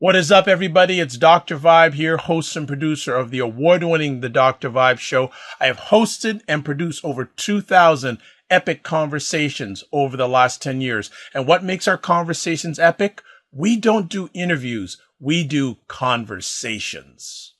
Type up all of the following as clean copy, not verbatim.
What is up, everybody? It's Dr. Vibe here, host and producer of the award-winning The Dr. Vibe Show. I have hosted and produced over 2,000 epic conversations over the last 10 years. And what makes our conversations epic? We don't do interviews. We do conversations.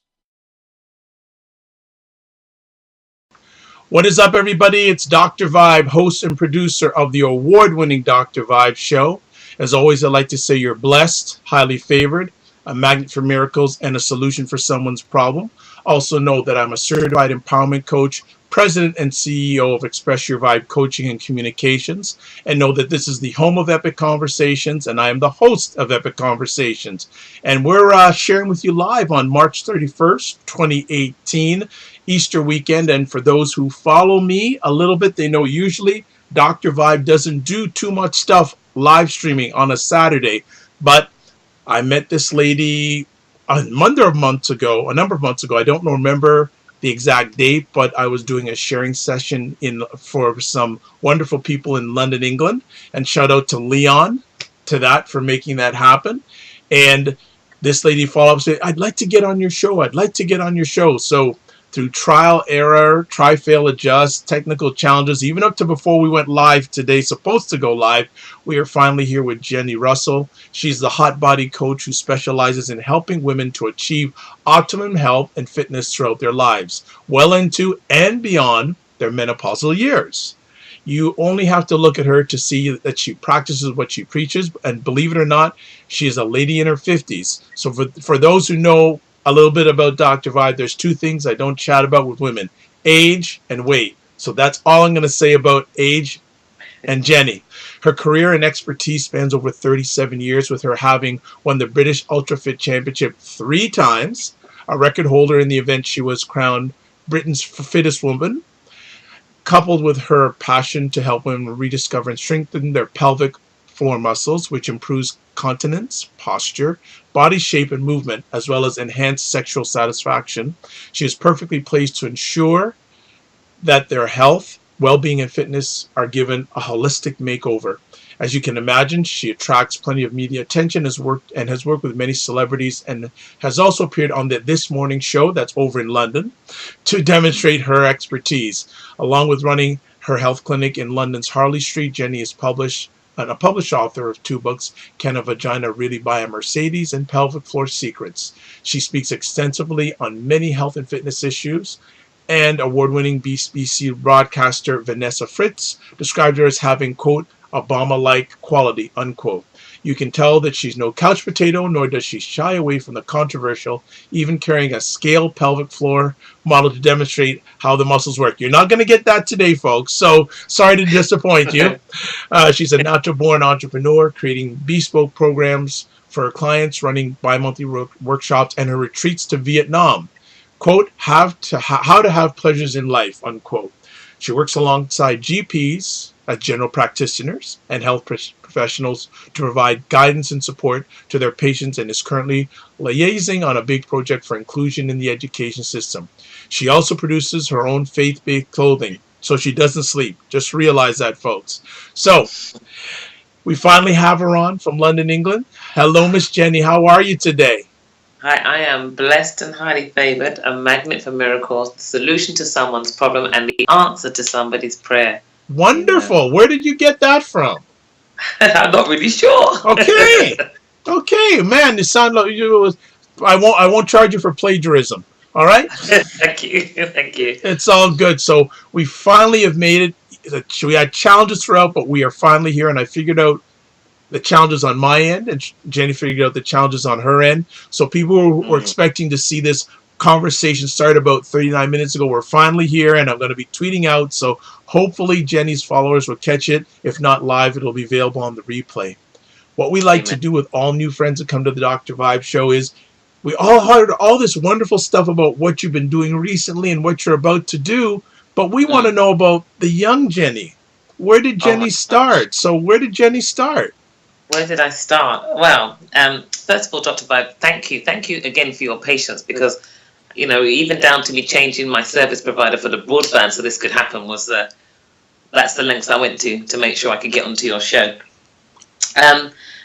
What is up, everybody? It's Dr. Vibe, host and producer of the award-winning Dr. Vibe Show. As always, I'd like to say you're blessed, highly favored, a magnet for miracles, and a solution for someone's problem. Also know that I'm a certified empowerment coach, president and CEO of Express Your Vibe Coaching and Communications, and know that this is the home of Epic Conversations, and I am the host of Epic Conversations. And we're sharing with you live on March 31st, 2018, Easter weekend. And for those who follow me a little bit, they know usually Dr. Vibe doesn't do too much stuff live streaming on a Saturday, but I met this lady a number of months ago. I don't remember the exact date, but I was doing a sharing session for some wonderful people in London, England, and shout out to Leon for making that happen. And this lady followed up and said, I'd like to get on your show. So through trial, error, try, fail, adjust, technical challenges, even up to before we went live today, supposed to go live, we are finally here with Jenni Russell. She's the hot body coach who specializes in helping women to achieve optimum health and fitness throughout their lives, well into and beyond their menopausal years. You only have to look at her to see that she practices what she preaches, and believe it or not, she is a lady in her 50s. So for those who know a little bit about Dr. Vibe, there's two things I don't chat about with women: age and weight. So that's all I'm going to say about age and Jenni. Her career and expertise spans over 37 years, with her having won the British Ultrafit Championship 3 times, a record holder in the event. She was crowned Britain's fittest woman, coupled with her passion to help women rediscover and strengthen their pelvic floor muscles, which improves continence, posture, body shape, and movement, as well as enhanced sexual satisfaction. She is perfectly placed to ensure that their health, well-being, and fitness are given a holistic makeover. As you can imagine, she attracts plenty of media attention, has worked with many celebrities, and has also appeared on the This Morning show that's over in London to demonstrate her expertise. Along with running her health clinic in London's Harley Street, Jenni is a published author of 2 books, Can a Vagina Really Buy a Mercedes? And Pelvic Floor Secrets. She speaks extensively on many health and fitness issues, and award-winning BBC broadcaster Vanessa Fritz described her as having, quote, Obama-like quality, unquote. You can tell that she's no couch potato, nor does she shy away from the controversial, even carrying a scale pelvic floor model to demonstrate how the muscles work. You're not going to get that today, folks, so sorry to disappoint you. She's a natural-born entrepreneur, creating bespoke programs for her clients, running bi-monthly workshops, and her retreats to Vietnam. Quote, how to have pleasures in life, unquote. She works alongside GPs, general practitioners, and health professionals to provide guidance and support to their patients, and is currently liaising on a big project for inclusion in the education system. She also produces her own faith-based clothing, so she doesn't sleep. Just realize that, folks. So, we finally have her on from London, England. Hello, Miss Jenni. How are you today? Hi, I am blessed and highly favored, a magnet for miracles, the solution to someone's problem, and the answer to somebody's prayer. Wonderful. Where did you get that from? I'm not really sure. Okay, man. You sound like you. I won't charge you for plagiarism. All right. Thank you. It's all good. So we finally have made it. We had challenges throughout, but we are finally here, and I figured out the challenges on my end, and Jenni figured out the challenges on her end. So people were expecting to see this conversation start about 39 minutes ago. We're finally here, and I'm going to be tweeting out, so hopefully Jenni's followers will catch it. If not live, it'll be available on the replay. What we like to do with all new friends that come to the Dr. Vibe Show is we all heard all this wonderful stuff about what you've been doing recently and what you're about to do, but we want to know about the young Jenni. Where did Jenni start? So where did Jenni start? Where did I start? Well, first of all, Dr. Vibe, thank you again for your patience, because even down to me changing my service provider for the broadband so this could happen was that's the lengths I went to make sure I could get onto your show.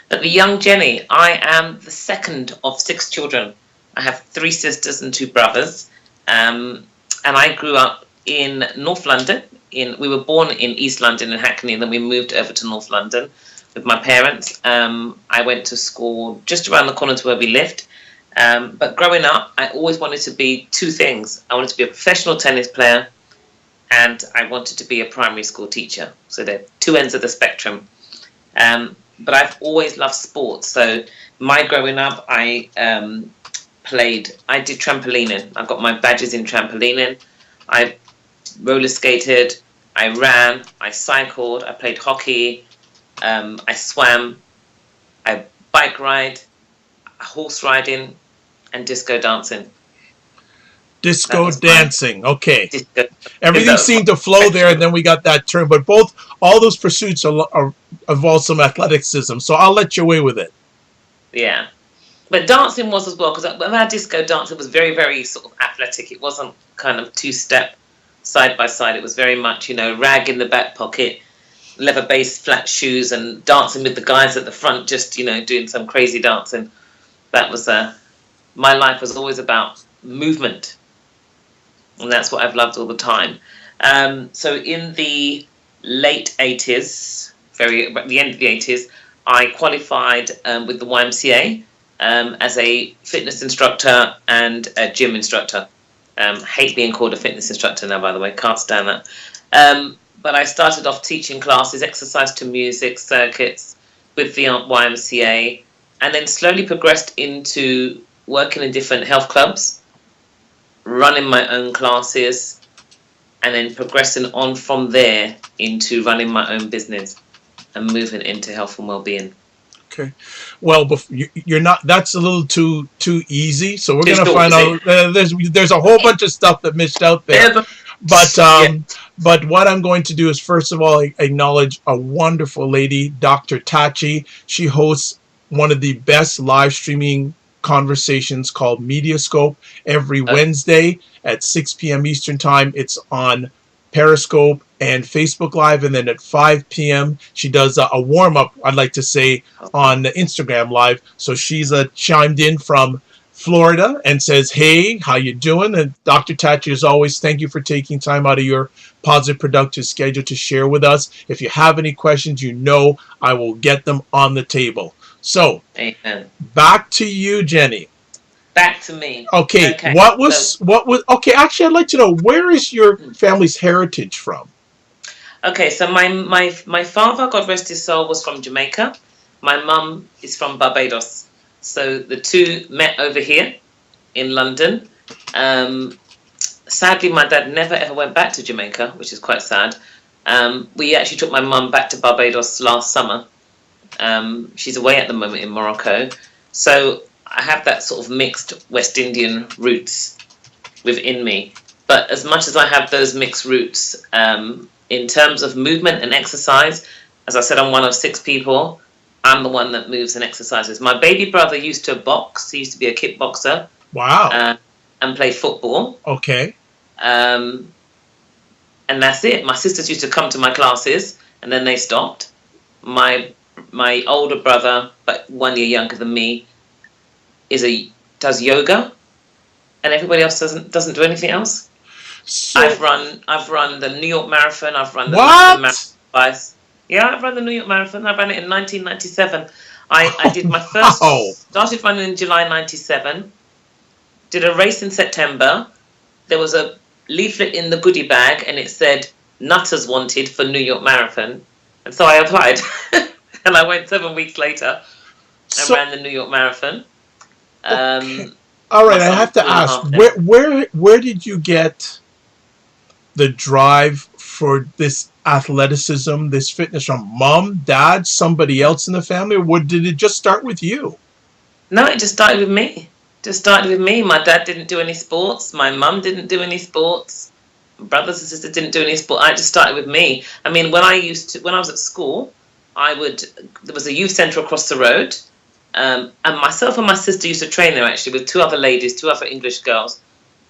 But the young Jenny, I am the second of 6 children. I have 3 sisters and 2 brothers. And I grew up in North London. We were born in East London in Hackney, and then we moved over to North London with my parents. I went to school just around the corner to where we lived. But growing up, I always wanted to be 2 things. I wanted to be a professional tennis player, and I wanted to be a primary school teacher. So they're 2 ends of the spectrum. But I've always loved sports. So my growing up, I did trampolining. I got my badges in trampolining. I roller skated, I ran, I cycled, I played hockey, I swam, I bike ride, horse riding, and disco dancing. Disco dancing. Okay. Disco. Everything seemed to flow there, and then we got that term. But all those pursuits involve some athleticism. So I'll let you away with it. Yeah. But dancing was as well, because when I had disco dance, it was very, very sort of athletic. It wasn't kind of 2-step side by side. It was very much, rag in the back pocket, leather based flat shoes, and dancing with the guys at the front, just, doing some crazy dancing. That was, my life was always about movement. And that's what I've loved all the time. So in the late 80s, at the end of the 80s, I qualified with the YMCA as a fitness instructor and a gym instructor. Hate being called a fitness instructor now, by the way. Can't stand that. But I started off teaching classes, exercise to music circuits with the YMCA, and then slowly progressed into working in different health clubs, running my own classes, and then progressing on from there into running my own business and moving into health and well-being. Okay, well, you're not. That's a little too easy. So we're gonna find out. There's a whole bunch of stuff that missed out there. But what I'm going to do is first of all acknowledge a wonderful lady, Dr. Tachi. She hosts one of the best live streaming conversations called Mediascope every Wednesday at 6 p.m. Eastern Time. It's on Periscope and Facebook Live, and then at 5 p.m. she does a warm-up, I'd like to say, on Instagram Live. So she's chimed in from Florida and says, hey, how you doing? And Dr. Tachi, as always, thank you for taking time out of your positive, productive schedule to share with us. If you have any questions, I will get them on the table. So, Amen. Back to you, Jenny. Back to me. Okay. What was okay, actually I'd like to know, where is your family's heritage from? Okay, so my father, God rest his soul, was from Jamaica. My mum is from Barbados. So the two met over here in London. Sadly, my dad never ever went back to Jamaica, which is quite sad. We actually took my mum back to Barbados last summer. She's away at the moment in Morocco. So I have that sort of mixed West Indian roots within me. But as much as I have those mixed roots, in terms of movement and exercise, as I said, I'm one of 6 people. I'm the one that moves and exercises. My baby brother used to box. He used to be a kickboxer. Wow. And play football. Okay. And that's it. My sisters used to come to my classes, and then they stopped. My older brother, but 1 year younger than me, does yoga, and everybody else doesn't do anything else. So, I've run the New York Marathon. I've run the London Marathon twice. Yeah, I've run the New York Marathon. I ran it in 1997. I did my first. Started running in July '97. Did a race in September. There was a leaflet in the goodie bag, and it said "Nutters wanted for New York Marathon," and so I applied, and I went 7 weeks later and ran the New York Marathon. Okay. All right, I have to ask, where did you get the drive for this athleticism, this fitness, from mom, dad, somebody else in the family, or did it just start with you? No, it just started with me. My dad didn't do any sports. My mum didn't do any sports. My brothers and sisters didn't do any sports. I just started with me. I mean, when I was at school, there was a youth centre across the road. And myself and my sister used to train there, actually, with 2 other ladies, 2 other English girls.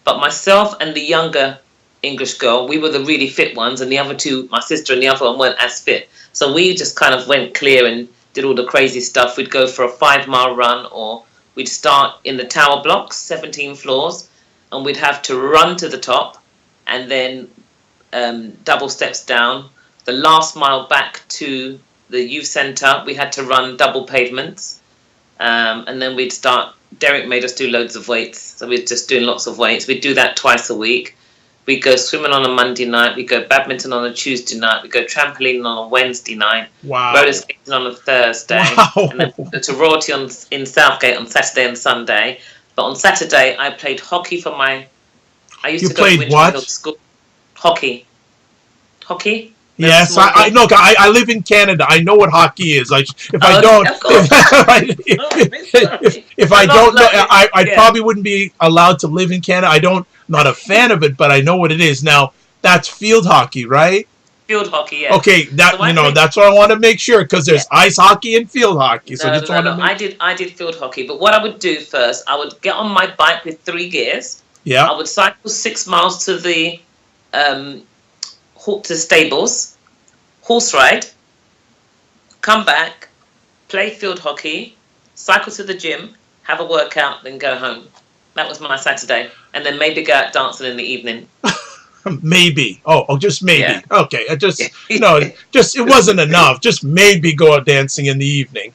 But myself and the younger English girl, we were the really fit ones, and the other 2, my sister and the other one, weren't as fit. So we just kind of went clear and did all the crazy stuff. We'd go for a 5-mile run, or we'd start in the tower blocks, 17 floors, and we'd have to run to the top and then double steps down. The last mile back to the youth centre, we had to run double pavements. And then we'd start, Derek made us do loads of weights. So we're just doing lots of weights. We'd do that twice a week. We'd go swimming on a Monday night. We'd go badminton on a Tuesday night. We'd go trampoline on a Wednesday night. Wow. Roller skating on a Thursday. Wow. And then to Royalty in Southgate on Saturday and Sunday. But on Saturday, I played hockey for I used You to go to played what? School. Hockey. Hockey? Yes, I know. I live in Canada. I know what hockey is. Like, if I don't, if I don't know, I probably wouldn't be allowed to live in Canada. Not a fan of it, but I know what it is. Now, that's field hockey, right? Field hockey, yeah. Okay, that's what I want to make sure, because there's ice hockey and field hockey. So I did field hockey, but what I would do first, I would get on my bike with 3 gears. Yeah. I would cycle 6 miles to the stables, horse ride, come back, play field hockey, cycle to the gym, have a workout, then go home. That was my Saturday, and then maybe go out dancing in the evening. Maybe. Oh, just maybe. Yeah. Okay. It wasn't enough. Just maybe go out dancing in the evening.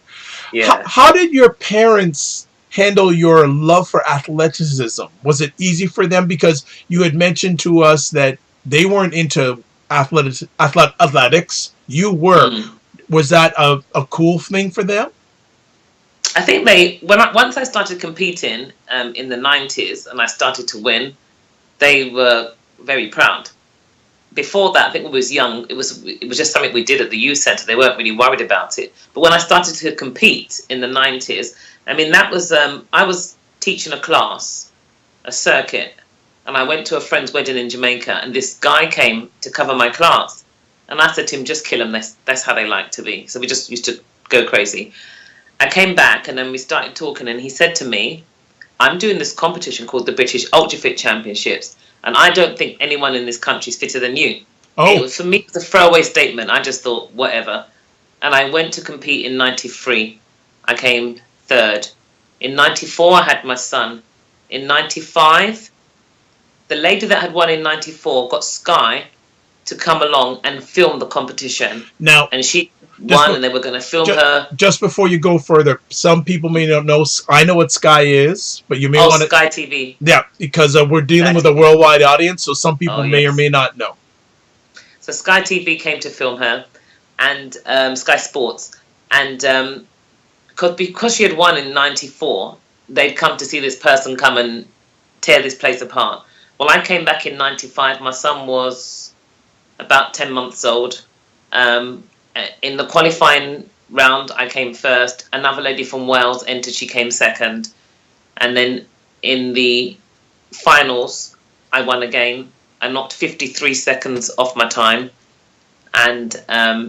Yeah. How did your parents handle your love for athleticism? Was it easy for them? Because you had mentioned to us that they weren't into athletics. You were. Was that a cool thing for them? I think once I started competing in the 90s and I started to win, they were very proud. Before that, I think when we was young, it was just something we did at the youth centre. They weren't really worried about it. But when I started to compete in the 90s, I mean, that was I was teaching a class, a circuit, and I went to a friend's wedding in Jamaica, and this guy came to cover my class, and I said to him, "Just kill him. That's how they like to be." So we just used to go crazy. I came back, and then we started talking, and he said to me, "I'm doing this competition called the British Ultrafit Championships, and I don't think anyone in this country is fitter than you." Oh. For me, it was a throwaway statement. I just thought, whatever. And I went to compete in 93. I came 3rd. In 94, I had my son. In 95, the lady that had won in 94 got Sky to come along and film the competition. Now, and she won, and they were going to film her. Just before you go further, some people may not know. I know what Sky is, but you may want to. Sky TV. Yeah, because we're dealing with a worldwide audience, so some people may or may not know. So Sky TV came to film her, and Sky Sports, and because she had won in 94, they'd come to see this person come and tear this place apart. Well, I came back in 95. My son was about 10 months old. In the qualifying round, I came 1st. Another lady from Wales entered. She came 2nd. And then in the finals, I won again. I knocked 53 seconds off my time. And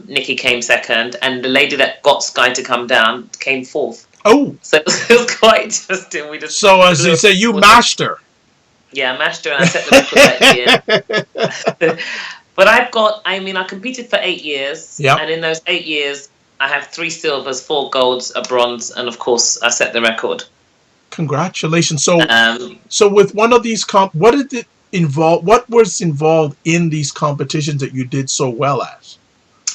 Nikki came 2nd. And the lady that got Sky to come down came 4th. Oh. So it was quite interesting. So as they say, you mashed her. Yeah, I mashed her, and I set the record that year. But I competed for 8 years. Yep. And in those 8 years, I have 3 silvers, 4 golds, a bronze, and of course, I set the record. Congratulations. So with one of these what did it involve? What was involved in these competitions that you did so well at?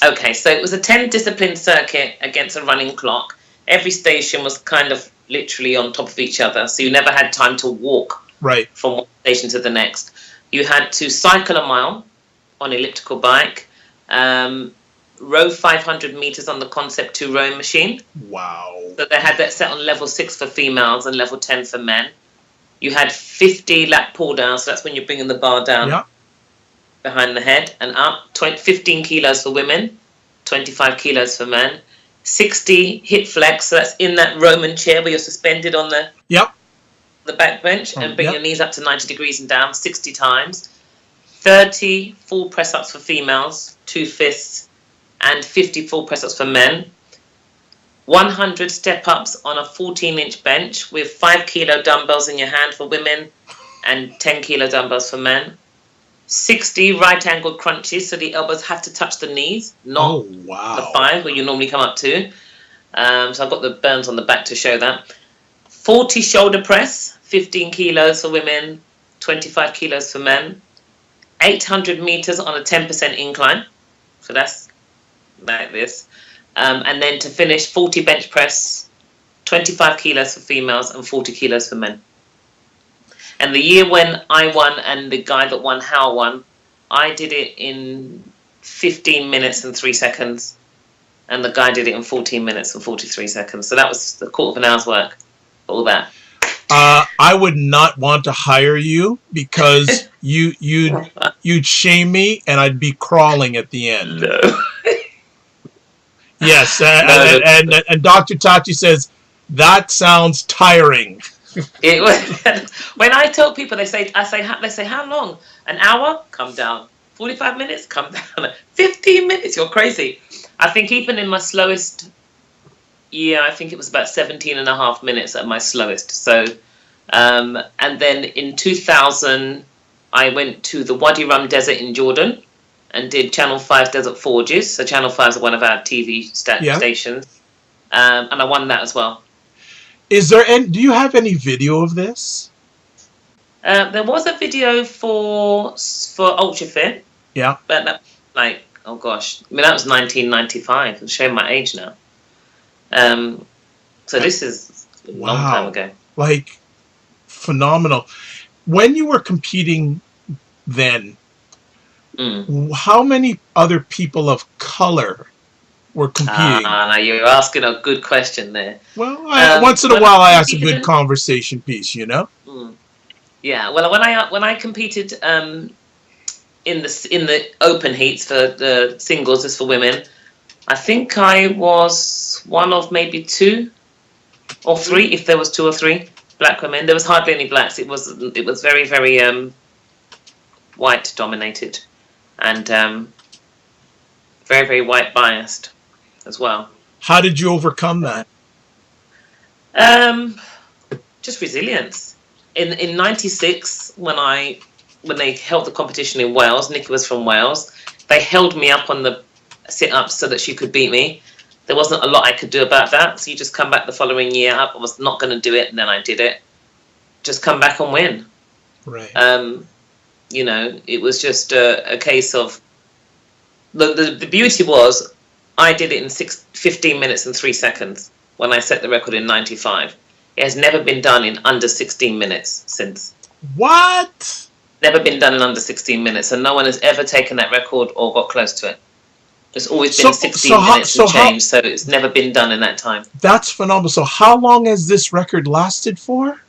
Okay, so it was a 10-discipline circuit against a running clock. Every station was kind of literally on top of each other, so you never had time to walk from one station to the next. You had to cycle a mile on an elliptical bike, row 500 meters on the Concept 2 rowing machine. Wow. So they had that set on level 6 for females and level 10 for men. You had 50 lap pull downs, so that's when you're bringing the bar down behind the head and up. 15 kilos for women, 25 kilos for men. 60 hip flex, so that's in that Roman chair where you're suspended on the back bench and bring your knees up to 90 degrees and down 60 times. 30 full press-ups for females, 2 fists, and 50 full press-ups for men. 100 step-ups on a 14-inch bench with 5 kilo dumbbells in your hand for women and 10 kilo dumbbells for men. 60 right-angled crunches, so the elbows have to touch the knees, not the 5 where you normally come up to. So I've got the burns on the back to show that. 40 shoulder press, 15 kilos for women, 25 kilos for men. 800 meters on a 10% incline. So that's like this. And then to finish, 40 bench press, 25 kilos for females and 40 kilos for men. And the year when I won and the guy that won, Hal, won, I did it in 15 minutes and 3 seconds. And the guy did it in 14 minutes and 43 seconds. So that was a quarter of an hour's work, all that. I would not want to hire you because you'd shame me and I'd be crawling at the end. No. Yes, and Dr. Tachi says that sounds tiring. It was, when I tell people, they say, how long? An hour? Come down. 45 minutes? Come down. 15 minutes? You're crazy. I think even in my slowest year, I think it was about 17 and a half minutes at my slowest. So, and then in 2000, I went to the Wadi Rum Desert in Jordan and did Channel 5 Desert Forges. So Channel 5 is one of our TV stations. And I won that as well. Is there any, do you have any video of this? There was a video for Ultrafit. Yeah. But that, like, oh gosh, I mean, that was 1995. I'm showing my age now. So this is a long time ago. Like, phenomenal. When you were competing then, how many other people of color were competing? Now you're asking a good question there. Well, once in a while I ask a good conversation piece, you know? Yeah, well, when I competed in the open heats for the singles, just for women, I think I was one of maybe 2 or 3, if there was 2 or 3 black women. There was hardly any blacks. It was very, very white dominated and very, very white biased as well. How did you overcome that? Just resilience. In '96, when they held the competition in Wales, Nikki was from Wales. They held me up on the sit-ups so that she could beat me. There wasn't a lot I could do about that. So you just come back the following year. I was not going to do it, and then I did it. Just come back and win. Right. You know, it was just a case of the beauty was I did it in 15 minutes and 3 seconds when I set the record in '95. It has never been done in under 16 minutes since. What? Never been done in under 16 minutes, and no one has ever taken that record or got close to it. It's always been 16 minutes and change, so it's never been done in that time. That's phenomenal. So how long has this record lasted for?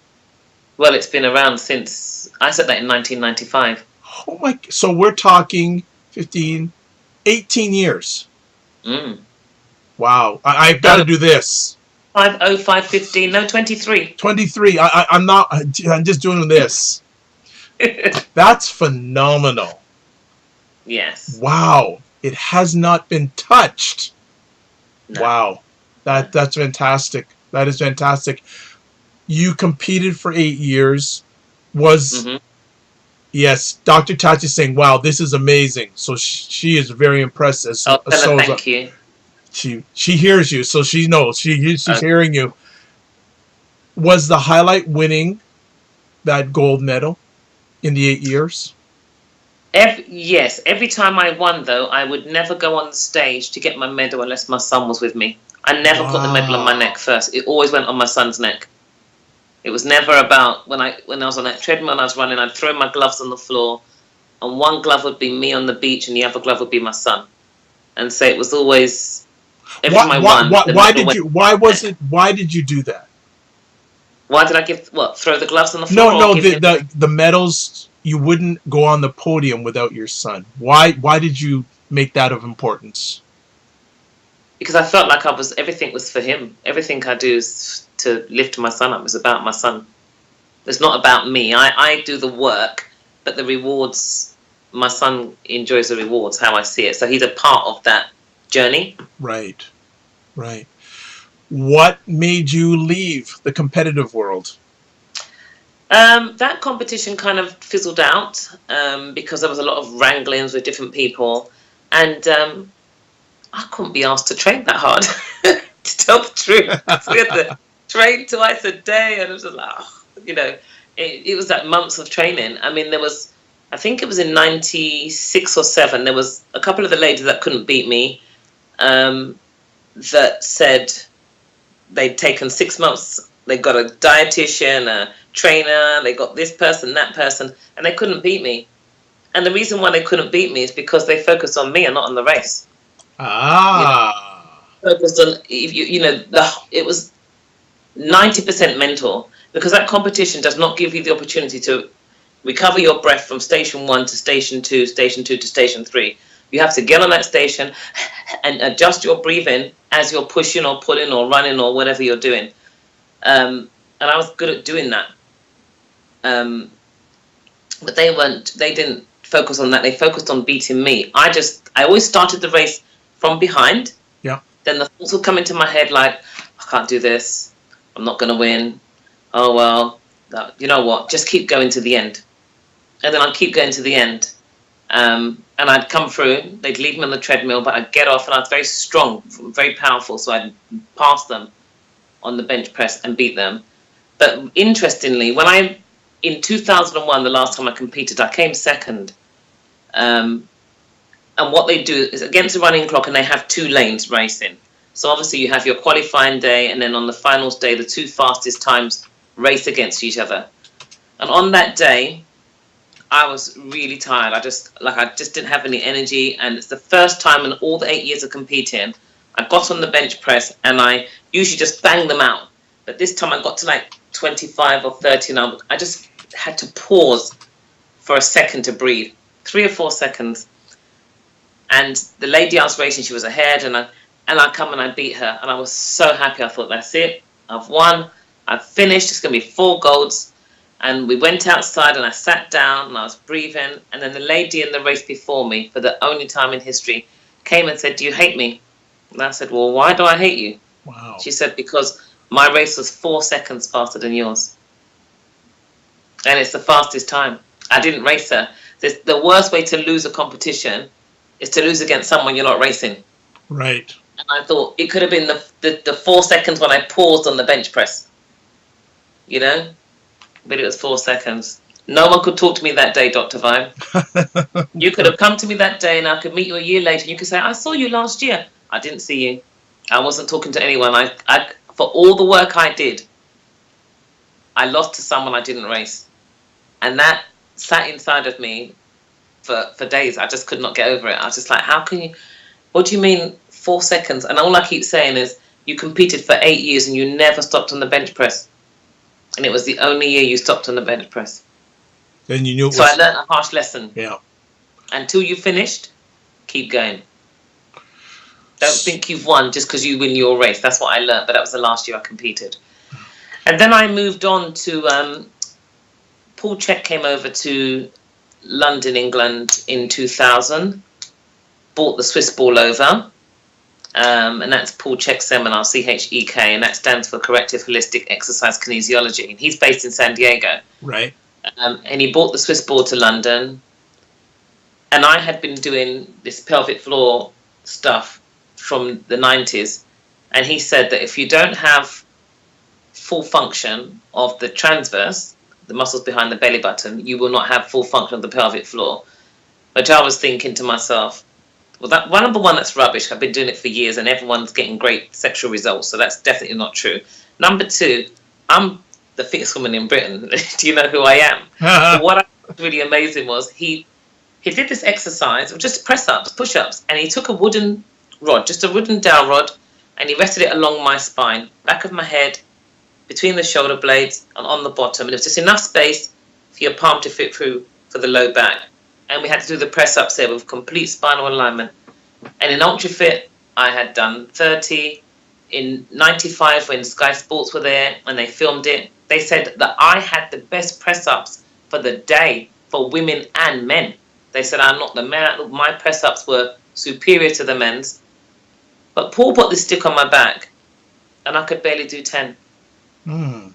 Well, it's been around since I set that in 1995. Oh my! So we're talking 15, 18 years. Wow! I've got to do this. 5:05:15. No, 23. 23. I'm not. I'm just doing this. That's phenomenal. Yes. Wow! It has not been touched. No. Wow! That's fantastic. That is fantastic. You competed for 8 years. Yes, Dr. Tachi is saying, wow, this is amazing. So she is very impressed. Thank you. She hears you, so she knows. She's hearing you. Was the highlight winning that gold medal in the 8 years? Yes. Every time I won, though, I would never go on the stage to get my medal unless my son was with me. I never put the medal on my neck first. It always went on my son's neck. It was never about when I was on that treadmill and I was running, I'd throw my gloves on the floor, and one glove would be me on the beach and the other glove would be my son. And so it was always every time I won. Why did you do that? Why did I throw the gloves on the floor? No, the medals, you wouldn't go on the podium without your son. Why did you make that of importance? Because I felt like everything was for him. Everything I do is to lift my son up. It's about my son. It's not about me. I do the work, but the rewards, my son enjoys the rewards, how I see it. So he's a part of that journey. Right. What made you leave the competitive world? That competition kind of fizzled out because there was a lot of wranglings with different people. And I couldn't be asked to train that hard, to tell the truth. So we had to train twice a day, and it was just like, it was like months of training. I mean, I think it was in 96 or 7, there was a couple of the ladies that couldn't beat me, that said they'd taken 6 months, they got a dietitian, a trainer, they got this person, that person, and they couldn't beat me. And the reason why they couldn't beat me is because they focused on me and not on the race. Focused on, it was 90% mental, because that competition does not give you the opportunity to recover your breath from station 1 to station 2, station 2 to station 3. You have to get on that station and adjust your breathing as you're pushing or pulling or running or whatever you're doing. And I was good at doing that. But they didn't focus on that. They focused on beating me. I always started the race from behind. Yeah. Then the thoughts would come into my head like, I can't do this. I'm not going to win. Oh, well, you know what? Just keep going to the end. And then I'd keep going to the end. And I'd come through. They'd leave me on the treadmill, but I'd get off, and I was very strong, very powerful. So I'd pass them on the bench press and beat them. But interestingly, in 2001, the last time I competed, I came second. And what they do is against the running clock, and they have 2 lanes racing. So obviously you have your qualifying day, and then on the finals day, the 2 fastest times race against each other. And on that day, I was really tired. I just didn't have any energy, and it's the first time in all the 8 years of competing, I got on the bench press, and I usually just bang them out. But this time I got to like 25 or 30, and I just had to pause for a second to breathe, 3 or 4 seconds. And the lady I was racing, she was ahead, and I come and I beat her, and I was so happy. I thought, that's it, I've won, I've finished, it's going to be 4 golds. And we went outside, and I sat down, and I was breathing, and then the lady in the race before me, for the only time in history, came and said, do you hate me? And I said, well, why do I hate you? Wow. She said, because my race was 4 seconds faster than yours. And it's the fastest time. I didn't race her. The worst way to lose a competition is to lose against someone you're not racing. Right. And I thought it could have been the 4 seconds when I paused on the bench press. But it was 4 seconds. No one could talk to me that day, Dr. Vibe. You could have come to me that day, and I could meet you a year later, and you could say, I saw you last year. I didn't see you. I wasn't talking to anyone. I for all the work I did, I lost to someone I didn't race. And that sat inside of me for days. I just could not get over it. I was just like, how can you, what do you mean 4 seconds? And all I keep saying is, you competed for 8 years and you never stopped on the bench press. And it was the only year you stopped on the bench press. Then you knew it was... So I learned a harsh lesson. Yeah. Until you finished, keep going. Don't think you've won just because you win your race. That's what I learned, but that was the last year I competed. And then I moved on to... Paul Check came over to London, England in 2000. Brought the Swiss ball over. And that's Paul Check Seminar, CHEK, and that stands for Corrective Holistic Exercise Kinesiology. And he's based in San Diego. Right. And he brought the Swiss ball to London. And I had been doing this pelvic floor stuff from the 90s. And he said that if you don't have full function of the transverse, the muscles behind the belly button, you will not have full function of the pelvic floor. Which I was thinking to myself, well, number one, that's rubbish. I've been doing it for years and everyone's getting great sexual results, so that's definitely not true. Number two, I'm the fittest woman in Britain. Do you know who I am? But what was really amazing was he did this exercise of just press-ups, push-ups, and he took a wooden rod, just a wooden dowel rod, and he rested it along my spine, back of my head, between the shoulder blades, and on the bottom. And it was just enough space for your palm to fit through for the low back. And we had to do the press-ups there with complete spinal alignment. And in Ultrafit, I had done 30. In 95, when Sky Sports were there and they filmed it, they said that I had the best press-ups for the day for women and men. They said I'm not the man. My press-ups were superior to the men's. But Paul put the stick on my back, and I could barely do 10. And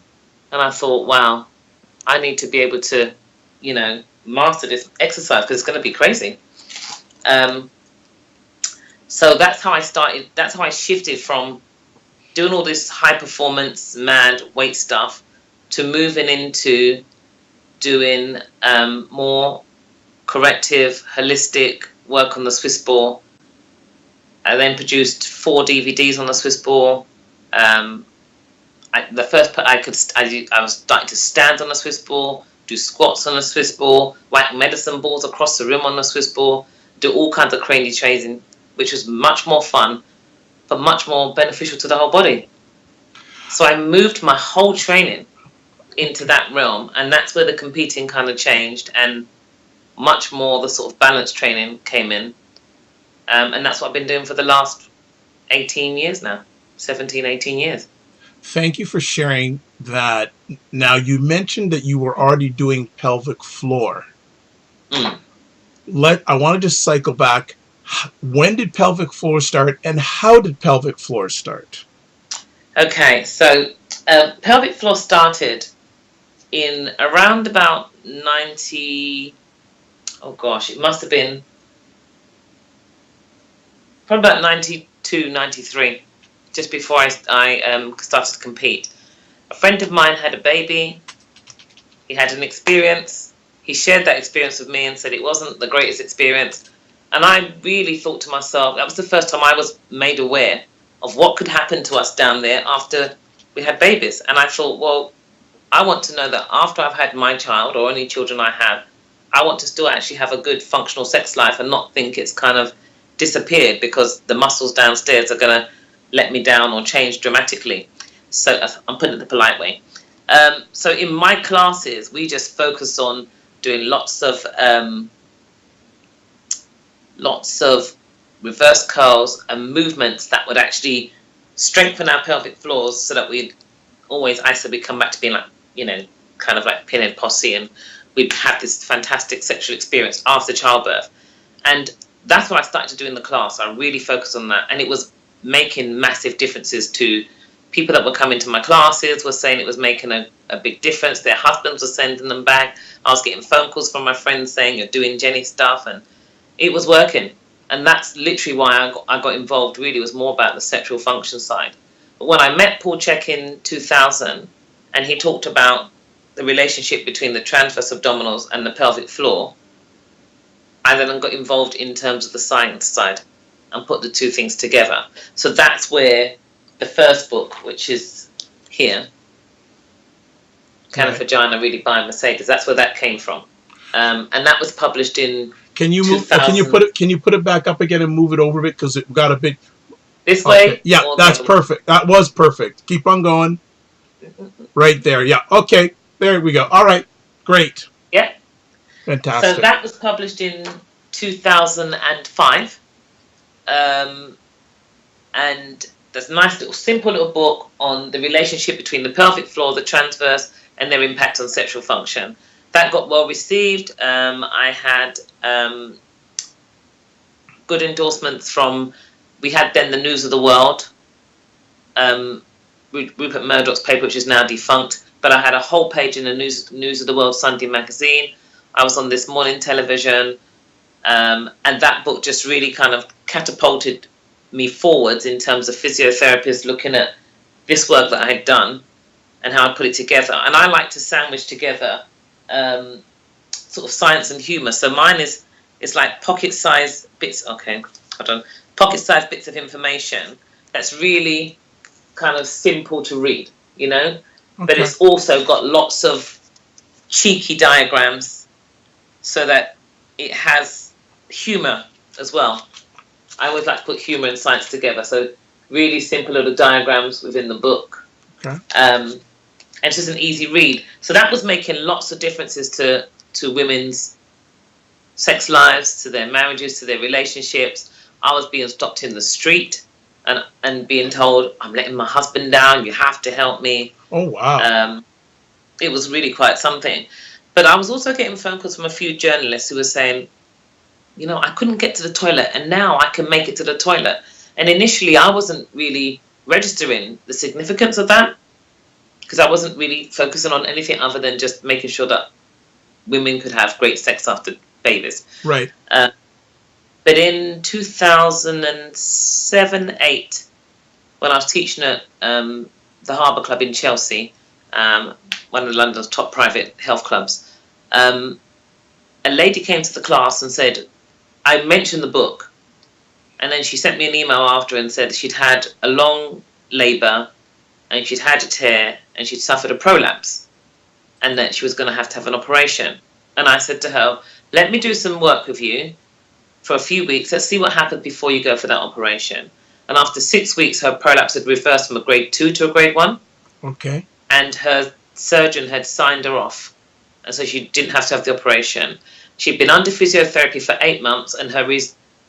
I thought, wow, I need to be able to, master this exercise because it's going to be crazy. So that's how I started. That's how I shifted from doing all this high performance, mad weight stuff to moving into doing more corrective, holistic work on the Swiss ball. I then produced 4 DVDs on the Swiss ball. I was starting to stand on the Swiss ball, do squats on the Swiss ball, whack medicine balls across the room on the Swiss ball, do all kinds of crazy training, which was much more fun, but much more beneficial to the whole body. So I moved my whole training into that realm, and that's where the competing kind of changed, and much more the sort of balance training came in. And that's what I've been doing for the last 18 years now, 17, 18 years. Thank you for sharing that. Now, you mentioned that you were already doing pelvic floor. I want to just cycle back. When did pelvic floor start, and how did pelvic floor start? Okay, so pelvic floor started in around about 90, oh gosh, it must have been probably about 92, 93, just before I started to compete. A friend of mine had a baby. He had an experience. He shared that experience with me and said it wasn't the greatest experience. And I really thought to myself, that was the first time I was made aware of what could happen to us down there after we had babies. And I thought, well, I want to know that after I've had my child, or any children I have, I want to still actually have a good functional sex life and not think it's kind of disappeared because the muscles downstairs are going to let me down or change dramatically. So I'm putting it the polite way. So in my classes, we just focus on doing lots of reverse curls and movements that would actually strengthen our pelvic floors, so that we'd always, I said, we'd come back to being like, kind of like pinhead posse, and we'd have this fantastic sexual experience after childbirth. And that's what I started to do in the class. I really focused on that, and it was making massive differences to people that were coming to my classes. Were saying it was making a big difference. Their husbands were sending them back. I was getting phone calls from my friends saying, you're doing Jenni stuff, and it was working. And that's literally why I got involved. Really, it was more about the sexual function side. But when I met Paul Chek in 2000, and he talked about the relationship between the transverse abdominals and the pelvic floor, I then got involved in terms of the science side and put the two things together. So that's where the first book, which is here, Can a Vagina Really Buy a Mercedes? That's where that came from, and that was published in. Can you put it back up again and move it over a bit, because it got a bit this way? Yeah, that's perfect. That was perfect. Keep on going. Right there. Yeah. Okay. There we go. All right. Great. Yeah. Fantastic. So that was published in 2005. And there's a nice little simple little book on the relationship between the pelvic floor, the transverse, and their impact on sexual function. That got well received. I had good endorsements from, we had then the News of the World, Rupert Murdoch's paper, which is now defunct, but I had a whole page in the News of the World Sunday magazine. I was on This Morning television, and that book just really kind of catapulted me forwards in terms of physiotherapists looking at this work that I had done and how I put it together. And I like to sandwich together sort of science and humour. So mine is like pocket-sized bits. Okay, hold on. Pocket-sized bits of information that's really kind of simple to read, Okay. But it's also got lots of cheeky diagrams so that it has humour as well. I always like to put humour and science together. So really simple little diagrams within the book. Okay. And it's just an easy read. So that was making lots of differences to women's sex lives, to their marriages, to their relationships. I was being stopped in the street and being told, I'm letting my husband down, you have to help me. Oh, wow. It was really quite something. But I was also getting phone calls from a few journalists who were saying, I couldn't get to the toilet, and now I can make it to the toilet. And initially, I wasn't really registering the significance of that, because I wasn't really focusing on anything other than just making sure that women could have great sex after babies. Right. But in 2007-8, when I was teaching at the Harbour Club in Chelsea, one of London's top private health clubs. A lady came to the class and said, I mentioned the book, and then she sent me an email after and said she'd had a long labour and she'd had a tear and she'd suffered a prolapse and that she was going to have an operation. And I said to her, let me do some work with you for a few weeks. Let's see what happens before you go for that operation. And after 6 weeks, her prolapse had reversed from a grade 2 to a grade 1. Okay. And her surgeon had signed her off. And so she didn't have to have the operation. She'd been under physiotherapy for 8 months and her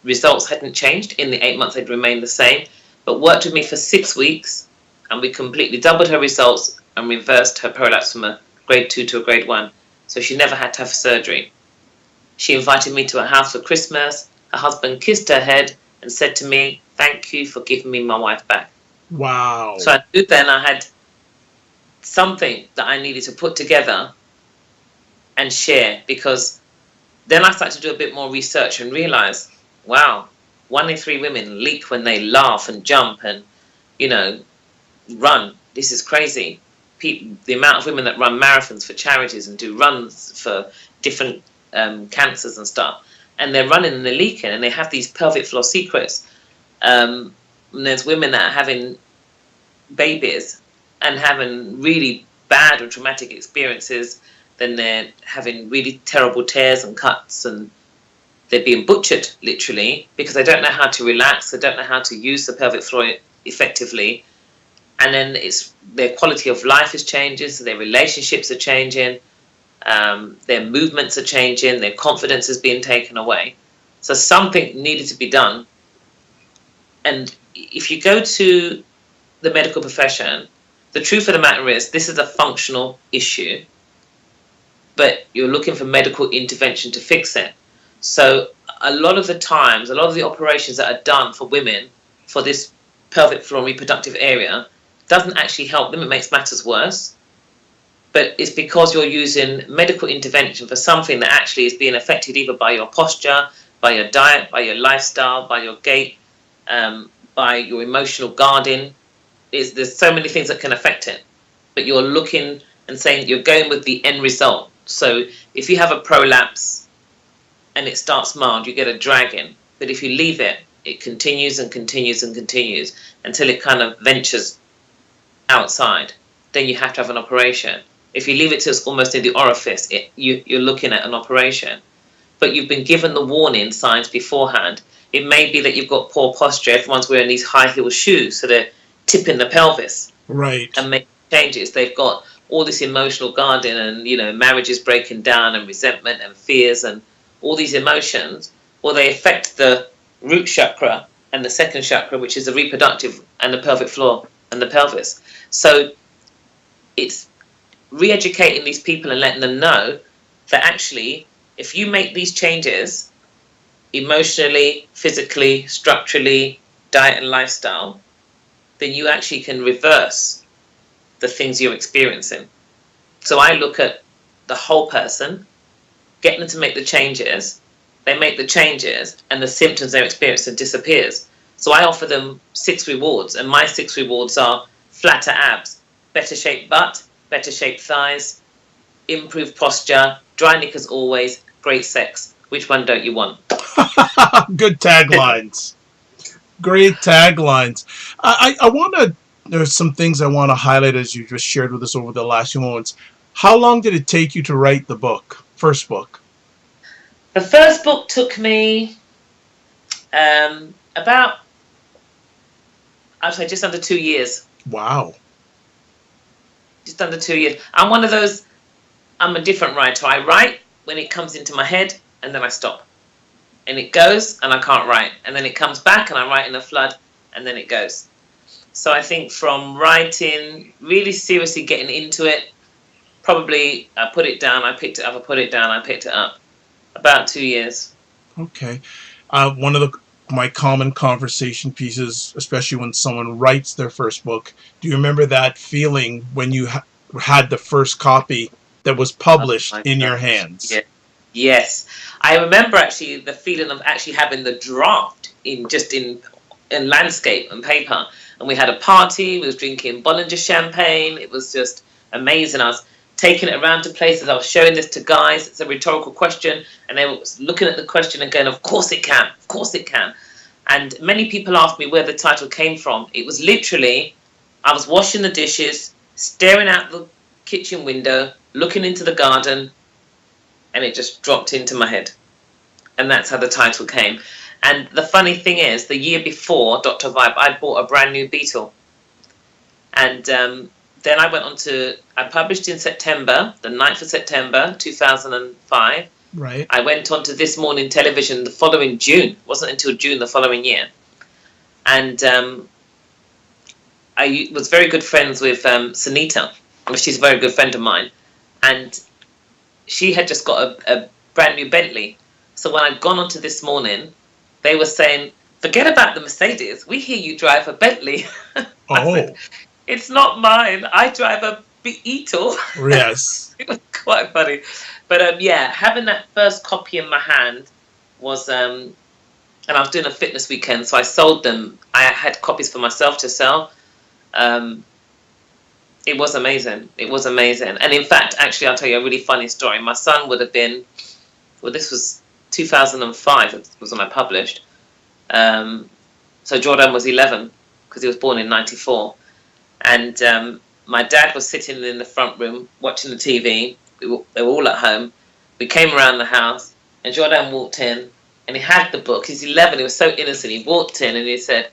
results hadn't changed. In the 8 months, they'd remained the same. But worked with me for 6 weeks and we completely doubled her results and reversed her prolapse from a grade 2 to a grade 1. So she never had to have surgery. She invited me to her house for Christmas. Her husband kissed her head and said to me, thank you for giving me my wife back. Wow. So I knew then I had something that I needed to put together and share, because then I started to do a bit more research and realize, wow, 1 in 3 women leak when they laugh and jump and, run. This is crazy. The amount of women that run marathons for charities and do runs for different cancers and stuff, and they're running and they're leaking and they have these pelvic floor secrets. And there's women that are having babies and having really bad or traumatic experiences, then they're having really terrible tears and cuts and they're being butchered literally because they don't know how to relax, they don't know how to use the pelvic floor effectively, and then their quality of life is changing, so their relationships are changing, their movements are changing, their confidence is being taken away. So something needed to be done. And if you go to the medical profession, the truth of the matter is this is a functional issue, but you're looking for medical intervention to fix it. So a lot of the times, a lot of the operations that are done for women for this pelvic floor and reproductive area doesn't actually help them. It makes matters worse. But it's because you're using medical intervention for something that actually is being affected either by your posture, by your diet, by your lifestyle, by your gait, by your emotional guarding. There's so many things that can affect it. But you're looking and saying you're going with the end result. So if you have a prolapse and it starts mild, you get a dragging. But if you leave it, it continues and continues and continues until it kind of ventures outside. Then you have to have an operation. If you leave it till it's almost in the orifice, you're looking at an operation. But you've been given the warning signs beforehand. It may be that you've got poor posture. Everyone's wearing these high heel shoes, so they're tipping the pelvis. Right. And making changes. They've got all this emotional guarding and, marriages breaking down and resentment and fears and all these emotions. Well, they affect the root chakra and the second chakra, which is the reproductive, and the pelvic floor and the pelvis. So it's re-educating these people and letting them know that actually, if you make these changes emotionally, physically, structurally, diet and lifestyle, then you actually can reverse the things you're experiencing. So I look at the whole person, get them to make the changes, they make the changes, and the symptoms they're experiencing disappears. So I offer them 6 rewards, and my 6 rewards are flatter abs, better shaped butt, better shaped thighs, improved posture, dry knickers always, great sex. Which one don't you want? Good taglines. Great taglines. I want to, there's some things I want to highlight as you just shared with us over the last few moments. How long did it take you to write the book, first book? The first book took me about, I'd say just under 2 years. Wow. Just under 2 years. I'm one of those, I'm a different writer. I write when it comes into my head and then I stop. And it goes and I can't write. And then it comes back and I write in a flood and then it goes. So I think from writing, really seriously getting into it, probably I put it down, I picked it up, I put it down, I picked it up. About 2 years. Okay. One of my common conversation pieces, especially when someone writes their first book, do you remember that feeling when you had the first copy that was published in your hands? Yeah. Yes. I remember actually the feeling of actually having the draft in landscape and paper. And we had a party. We was drinking Bollinger champagne. It was just amazing. I was taking it around to places. I was showing this to guys. It's a rhetorical question. And they were looking at the question and going, of course it can. Of course it can. And many people asked me where the title came from. It was literally, I was washing the dishes, staring out the kitchen window, looking into the garden, and it just dropped into my head. And that's how the title came. And the funny thing is, the year before Dr. Vibe, I'd bought a brand new Beetle. And then I went on to, I published in September, the 9th of September, 2005. Right. I went on to This Morning Television the following June. It wasn't until June the following year. And I was very good friends with Sunita. She's a very good friend of mine. And she had just got a brand new Bentley. So when I'd gone on to This Morning, they were saying, forget about the Mercedes. We hear you drive a Bentley. I said, it's not mine. I drive a Beetle. Yes. It was quite funny. But yeah, having that first copy in my hand was, and I was doing a fitness weekend, so I sold them. I had copies for myself to sell. It was amazing. It was amazing. And in fact, actually, I'll tell you a really funny story. My son would have been, well, this was 2005 was when I published. So Jordan was 11 because he was born in 94. And my dad was sitting in the front room watching the TV. They were all at home. We came around the house and Jordan walked in and he had the book. He's 11. He was so innocent. He walked in and he said,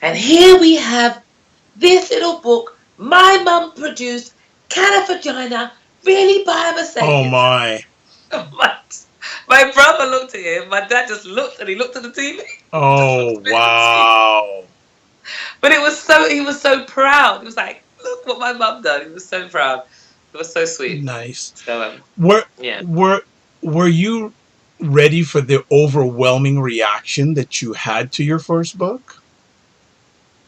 and here we have this little book my mum produced, can a vagina really buy a Mercedes? Oh my. My brother looked at him. My dad just looked and he looked at the TV. Oh wow. But he was so proud. He was like, look what my mum done. He was so proud. It was so sweet. Nice. So were you ready for the overwhelming reaction that you had to your first book?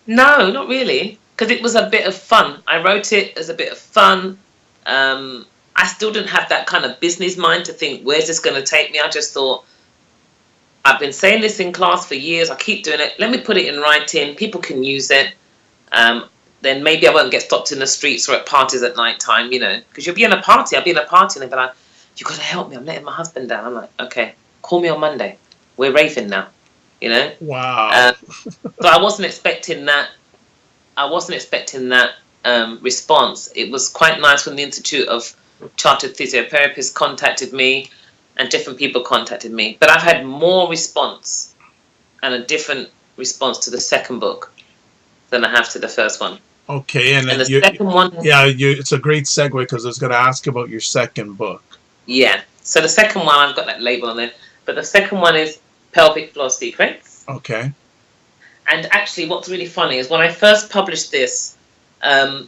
No, not really. Because it was a bit of fun. I wrote it as a bit of fun. I still didn't have that kind of business mind to think, where's this going to take me? I just thought, I've been saying this in class for years. I keep doing it. Let me put it in writing. People can use it. Then maybe I won't get stopped in the streets or at parties at night time, you know. Because you'll be in a party. I'll be in a party and they'll be like, you got to help me. I'm letting my husband down. I'm like, okay, call me on Monday. We're raving now, you know. Wow. So I wasn't expecting that. Response. It was quite nice when the Institute of Chartered Physiotherapists contacted me and different people contacted me. But I've had more response and a different response to the second book than I have to the first one. Okay, and the second one... Yeah, it's a great segue because I was going to ask about your second book. Yeah, so the second one, I've got that label on there. But the second one is Pelvic Floor Secrets. Okay. And actually, what's really funny is when I first published this, I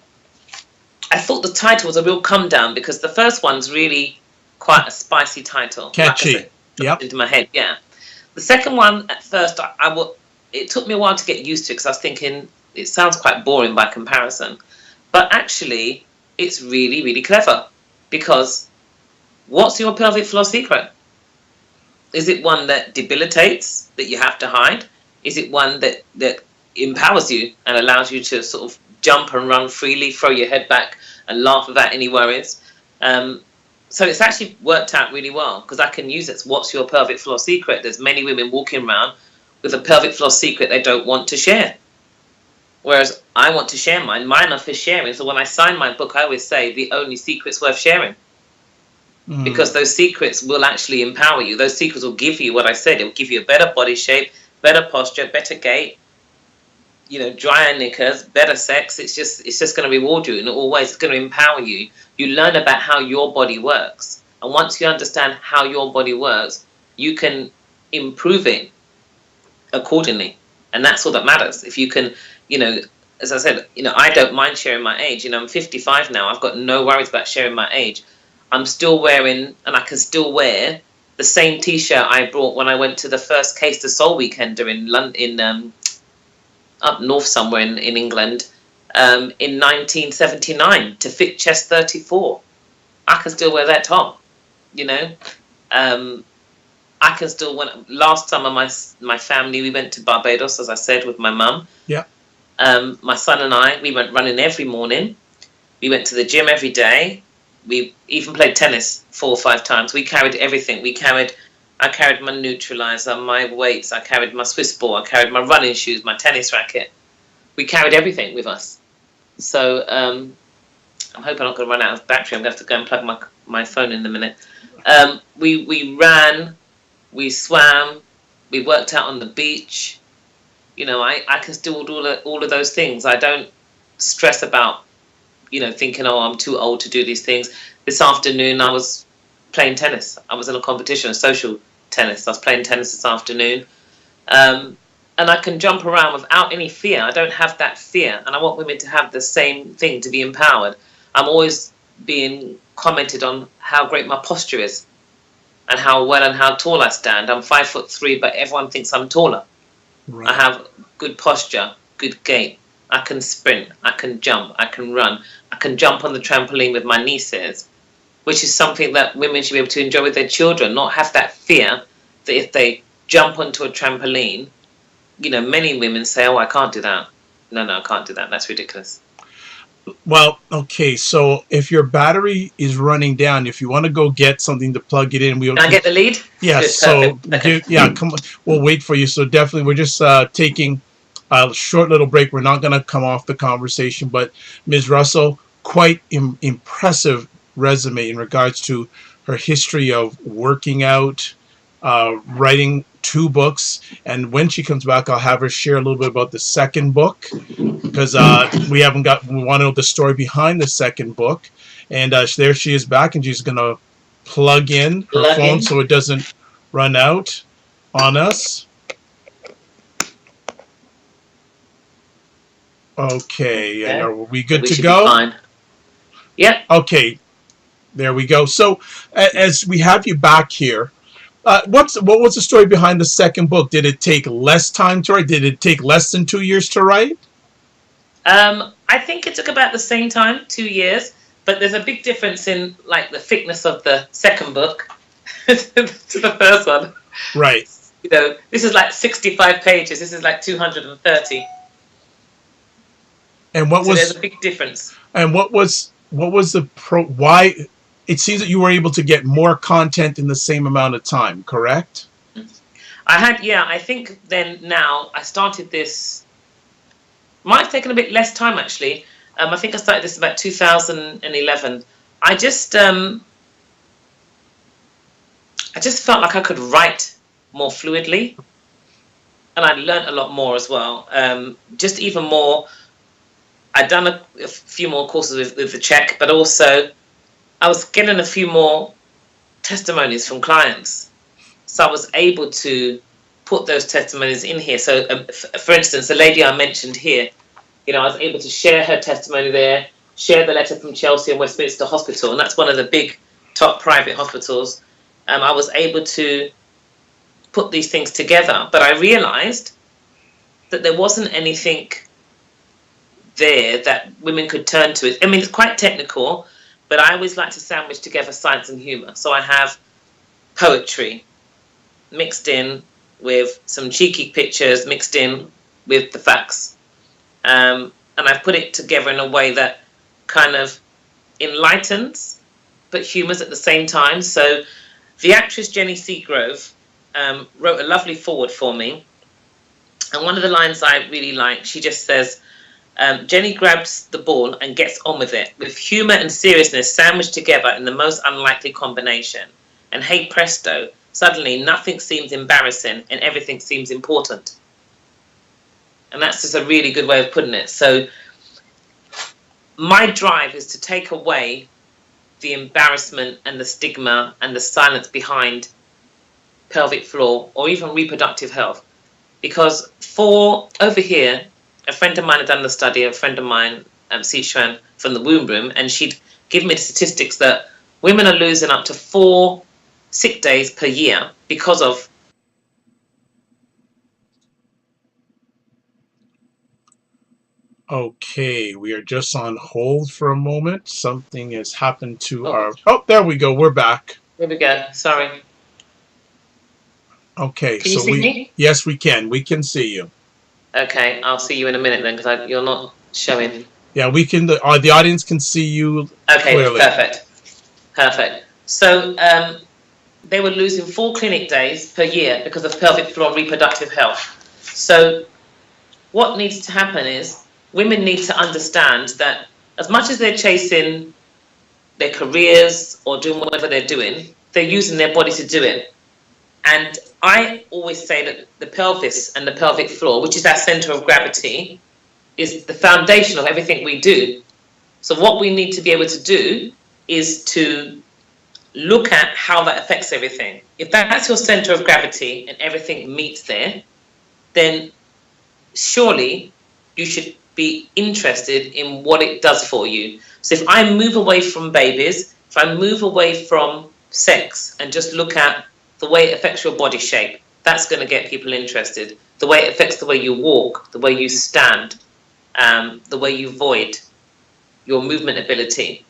thought the title was a real come down because the first one's really quite a spicy title. Catchy. Like I said, into my head, yeah. The second one, at first, it took me a while to get used to it because I was thinking it sounds quite boring by comparison. But actually, it's really, really clever because what's your pelvic floor secret? Is it one that debilitates, that you have to hide? Is it one that empowers you and allows you to sort of jump and run freely, throw your head back and laugh without any worries? So it's actually worked out really well because I can use it. What's your pelvic floor secret? There's many women walking around with a pelvic floor secret they don't want to share. Whereas I want to share mine. Mine are for sharing. So when I sign my book, I always say the only secret's worth sharing. Because those secrets will actually empower you. Those secrets will give you what I said. It will give you a better body shape, better posture, better gait, you know, drier knickers, better sex. It's just going to reward you in all ways. It's going to empower you. You learn about how your body works. And once you understand how your body works, you can improve it accordingly. And that's all that matters. If you can, you know, as I said, you know, I don't mind sharing my age. You know, I'm 55 now. I've got no worries about sharing my age. I'm still wearing, and I can still wear, the same T-shirt I brought when I went to the first Case to Soul Weekender in London, up north somewhere in England, in 1979 to fit chest 34. I can still wear that top, you know. I can still, last summer my family, we went to Barbados, as I said, with my mum. Yeah. My son and I, we went running every morning. We went to the gym every day. We even played tennis 4 or 5 times. We carried everything. I carried my neutralizer, my weights. I carried my Swiss ball. I carried my running shoes, my tennis racket. We carried everything with us. So I'm hoping I'm not going to run out of battery. I'm going to have to go and plug my phone in a minute. We ran, we swam, we worked out on the beach. I can still do all of those things. I don't stress about, thinking, oh, I'm too old to do these things. This afternoon, I was playing tennis. I was in a competition, a social tennis. I was playing tennis this afternoon. And I can jump around without any fear. I don't have that fear. And I want women to have the same thing, to be empowered. I'm always being commented on how great my posture is and how well and how tall I stand. I'm 5'3", but everyone thinks I'm taller. Right. I have good posture, good gait. I can sprint, I can jump, I can run. I can jump on the trampoline with my nieces, which is something that women should be able to enjoy with their children, not have that fear that if they jump onto a trampoline, many women say, oh, I can't do that. No, I can't do that. That's ridiculous. Well, okay, so if your battery is running down, if you want to go get something to plug it in, Can I get the lead? Yes, Good, so okay. Come on, we'll wait for you. So definitely, we're just taking a short little break. We're not going to come off the conversation, but Ms. Russell, quite impressive resume in regards to her history of working out, writing 2 books, and when she comes back, I'll have her share a little bit about the second book, because we want to know the story behind the second book. And there she is back, and she's going to plug in her phone so it doesn't run out on us. Okay, and are we good to go? Fine. Yeah. Okay, there we go. So as we have you back here, what was the story behind the second book? Did it take less time to write? Did it take less than 2 years to write? I think it took about the same time, 2 years. But there's a big difference in like the thickness of the second book to the first one. Right. This is like 65 pages. This is like 230. And there's a big difference. And what was the why? It seems that you were able to get more content in the same amount of time, correct? I think now I started this, might have taken a bit less time actually. I think I started this about 2011. I just felt like I could write more fluidly, and I learned a lot more as well. Just even more, I'd done a few more courses with the Czech, but also I was getting a few more testimonies from clients. So I was able to put those testimonies in here. So, for instance, the lady I mentioned here, I was able to share her testimony there, share the letter from Chelsea and Westminster Hospital, and that's one of the big top private hospitals. I was able to put these things together, but I realised that there wasn't anything there that women could turn to. I mean, it's quite technical, but I always like to sandwich together science and humour. So I have poetry mixed in with some cheeky pictures, mixed in with the facts. And I've put it together in a way that kind of enlightens, but humours at the same time. So the actress Jenni Seagrove wrote a lovely foreword for me. And one of the lines I really like, she just says, Jenni grabs the ball and gets on with it, with humour and seriousness sandwiched together in the most unlikely combination. And hey presto, suddenly nothing seems embarrassing and everything seems important. And that's just a really good way of putting it. So my drive is to take away the embarrassment and the stigma and the silence behind pelvic floor or even reproductive health. Because over here, a friend of mine had done the study, a friend of mine, Sichuan, from the womb room, and she'd given me the statistics that women are losing up to 4 sick days per year because of... Okay, we are just on hold for a moment. Something has happened to our... Oh, there we go. We're back. There we go. Sorry. Okay. Can you see me? Yes, we can. We can see you. Okay, I'll see you in a minute then, because you're not showing. Yeah, we can. The audience can see you Okay, clearly. perfect. So they were losing 4 clinic days per year because of pelvic floor reproductive health. So what needs to happen is women need to understand that as much as they're chasing their careers or doing whatever they're doing, they're using their body to do it. And I always say that the pelvis and the pelvic floor, which is our center of gravity, is the foundation of everything we do. So what we need to be able to do is to look at how that affects everything. If that's your center of gravity and everything meets there, then surely you should be interested in what it does for you. So if I move away from babies, if I move away from sex and just look at the way it affects your body shape, that's going to get people interested. The way it affects the way you walk, the way you stand, the way you void, your movement ability,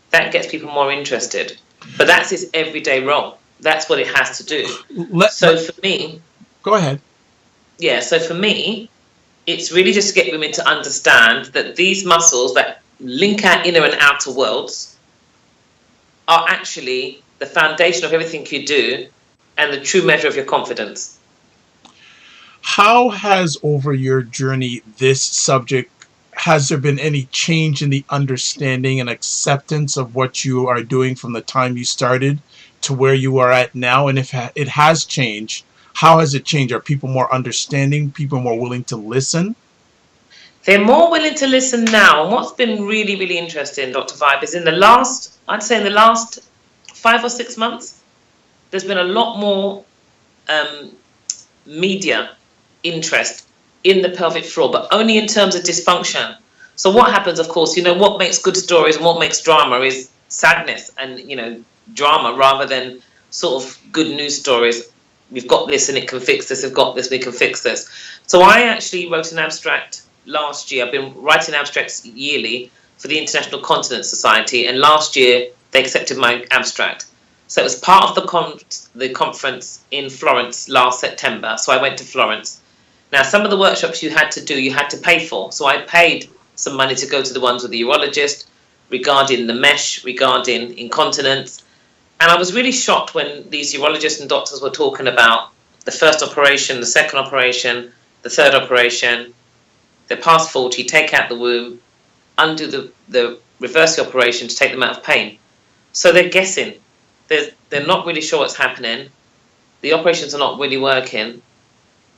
that gets people more interested. But that's his everyday role. That's what it has to do. For me... Go ahead. Yeah, so for me, it's really just to get women to understand that these muscles that link our inner and outer worlds are actually the foundation of everything you do and the true measure of your confidence. How has, over your journey, this subject, has there been any change in the understanding and acceptance of what you are doing from the time you started to where you are at now? And if it has changed, how has it changed? Are people more understanding? People more willing to listen? They're more willing to listen now. And what's been really, really interesting, Dr. Vibe, is in the last 5 or 6 months, there's been a lot more media interest in the pelvic floor, but only in terms of dysfunction. So what happens, of course, what makes good stories and what makes drama is sadness and, drama rather than sort of good news stories. We've got this and it can fix this. We've got this, we can fix this. So I actually wrote an abstract last year. I've been writing abstracts yearly for the International Continence Society, and last year they accepted my abstract. So it was part of the conference in Florence last September. So I went to Florence. Now, some of the workshops you had to pay for. So I paid some money to go to the ones with the urologist regarding the mesh, regarding incontinence. And I was really shocked when these urologists and doctors were talking about the first operation, the second operation, the third operation. They're past 40, take out the womb, undo the reverse the operation to take them out of pain. So they're guessing. They're not really sure what's happening. The operations are not really working.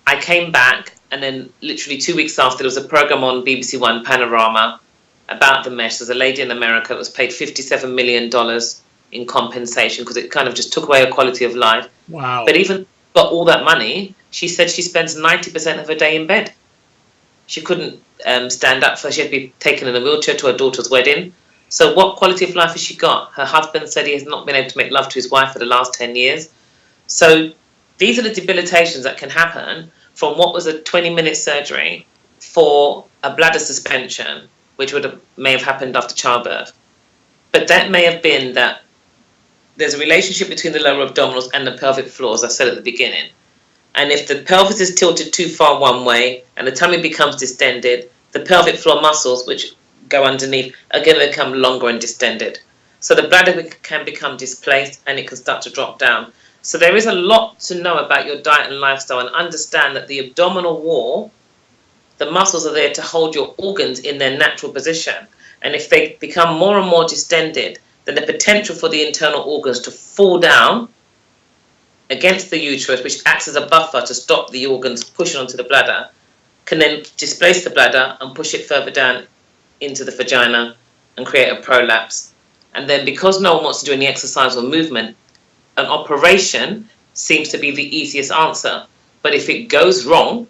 I came back, and then literally 2 weeks after, there was a program on BBC One Panorama about the mesh. There's a lady in America that was paid $57 million in compensation because it kind of just took away her quality of life. Wow. But even got all that money, she said she spends 90% of her day in bed. She couldn't stand up, so she had to be taken in a wheelchair to her daughter's wedding. So what quality of life has she got? Her husband said he has not been able to make love to his wife for the last 10 years. So these are the debilitations that can happen from what was a 20-minute surgery for a bladder suspension, which may have happened after childbirth. But that may have been that there's a relationship between the lower abdominals and the pelvic floor, as I said at the beginning. And if the pelvis is tilted too far one way and the tummy becomes distended, the pelvic floor muscles, which go underneath, are going to become longer and distended. So the bladder can become displaced and it can start to drop down. So there is a lot to know about your diet and lifestyle, and understand that the abdominal wall, the muscles are there to hold your organs in their natural position. And if they become more and more distended, then the potential for the internal organs to fall down against the uterus, which acts as a buffer to stop the organs pushing onto the bladder, can then displace the bladder and push it further down into the vagina and create a prolapse. And then because no one wants to do any exercise or movement, an operation seems to be the easiest answer. But if it goes wrong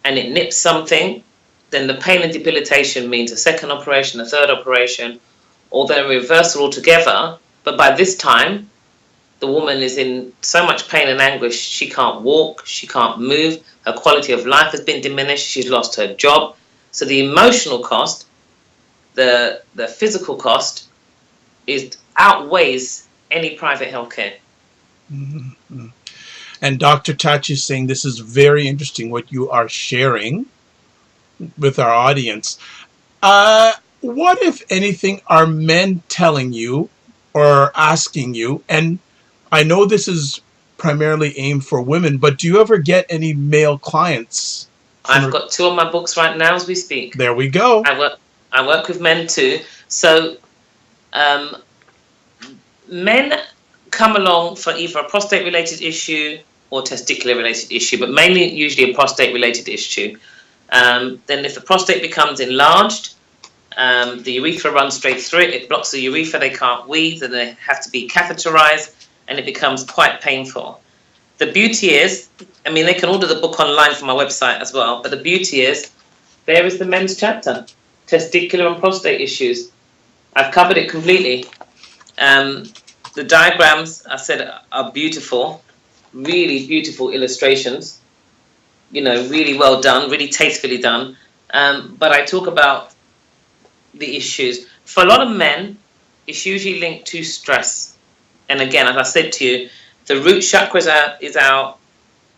and it nips something, then the pain and debilitation means a second operation, a third operation, or then a reversal altogether. But by this time, the woman is in so much pain and anguish, she can't walk, she can't move, her quality of life has been diminished, she's lost her job. So the emotional cost, the physical cost, outweighs any private healthcare. Mm-hmm. And Dr. Tachi is saying this is very interesting what you are sharing. with our audience. What, if anything, are men telling you or asking you? And I know this is primarily aimed for women, but do you ever get any male clients? I've got 2 on my books right now as we speak. There we go. I work with men too. So men come along for either a prostate-related issue or testicular-related issue, but mainly usually a prostate-related issue. Then if the prostate becomes enlarged, the urethra runs straight through it. It blocks the urethra. They can't wheeze, and they have to be catheterized, and it becomes quite painful. The beauty is, I mean, they can order the book online from my website as well, but the beauty is, there is the men's chapter, testicular and prostate issues. I've covered it completely. The diagrams, I said, are beautiful, really beautiful illustrations, you know, really well done, really tastefully done. But I talk about the issues. For a lot of men, it's usually linked to stress. And again, as I said to you, the root chakra is our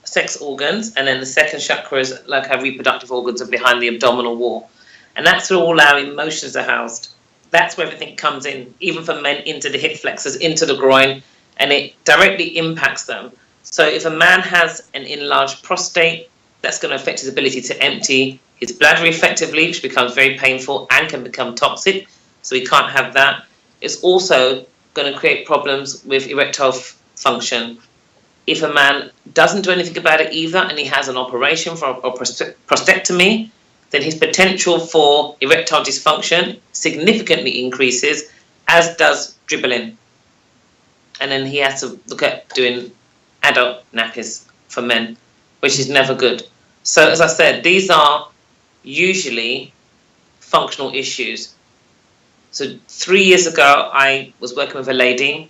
sex organs, and then the second chakra is like our reproductive organs are behind the abdominal wall. And that's where all our emotions are housed. That's where everything comes in, even for men, into the hip flexors, into the groin, and it directly impacts them. So if a man has an enlarged prostate, that's going to affect his ability to empty his bladder effectively, which becomes very painful and can become toxic. So we can't have that. It's also going to create problems with erectile function. If a man doesn't do anything about it either, and he has an operation for a prostatectomy, then his potential for erectile dysfunction significantly increases, as does dribbling. And then he has to look at doing adult nappies for men, which is never good. So as I said, these are usually functional issues. So 3 years ago, I was working with a lady.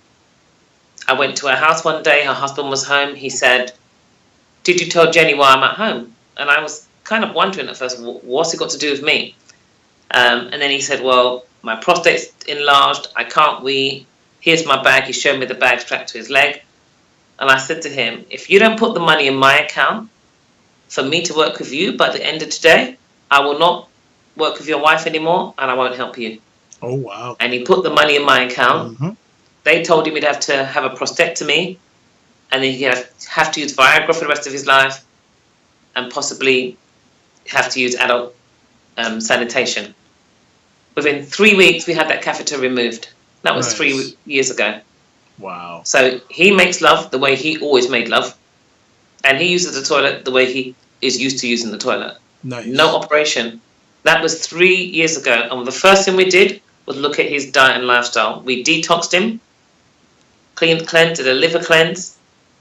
I went to her house one day, her husband was home. He said, "Did you tell Jenny why I'm at home?" And I was kind of wondering at first, what's it got to do with me? And then he said, "Well, my prostate's enlarged, I can't wee, here's my bag." He showed me the bag strapped to his leg. And I said to him, "If you don't put the money in my account for me to work with you by the end of today, I will not work with your wife anymore, and I won't help you." Oh, wow. And he put the money in my account. Mm-hmm. They told him he'd have to have a prostatectomy, and then he'd have to use Viagra for the rest of his life, and possibly have to use adult sanitation. Within 3 weeks, we had that catheter removed. That was Nice. 3 years ago. Wow. So he makes love the way he always made love, and he uses the toilet the way he is used to using the toilet. Nice. No operation. That was 3 years ago, and the first thing we did was look at his diet and lifestyle. We detoxed him, cleansed, did a liver cleanse.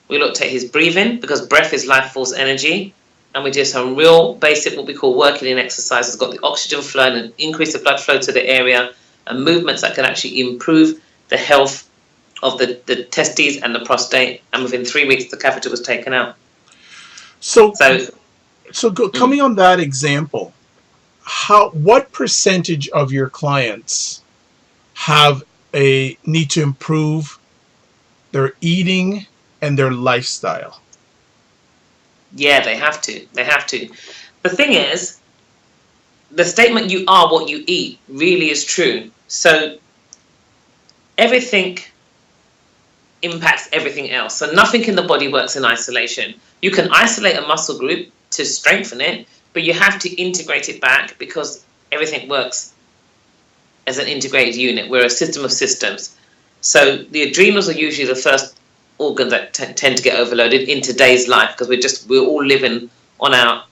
We looked at his breathing, because breath is life force energy, and we did some real basic, what we call working in exercises, got the oxygen flow and increase the blood flow to the area, and movements that can actually improve the health of the testes and the prostate. And within 3 weeks, the catheter was taken out. So coming on that example, what percentage of your clients have a need to improve their eating and their lifestyle? Yeah, they have to. They have to. The thing is, the statement "you are what you eat" really is true. So everything impacts everything else. So nothing in the body works in isolation. You can isolate a muscle group to strengthen it, but you have to integrate it back, because everything works as an integrated unit. We're a system of systems. So the adrenals are usually the first organ that tend to get overloaded in today's life, because we're all living on our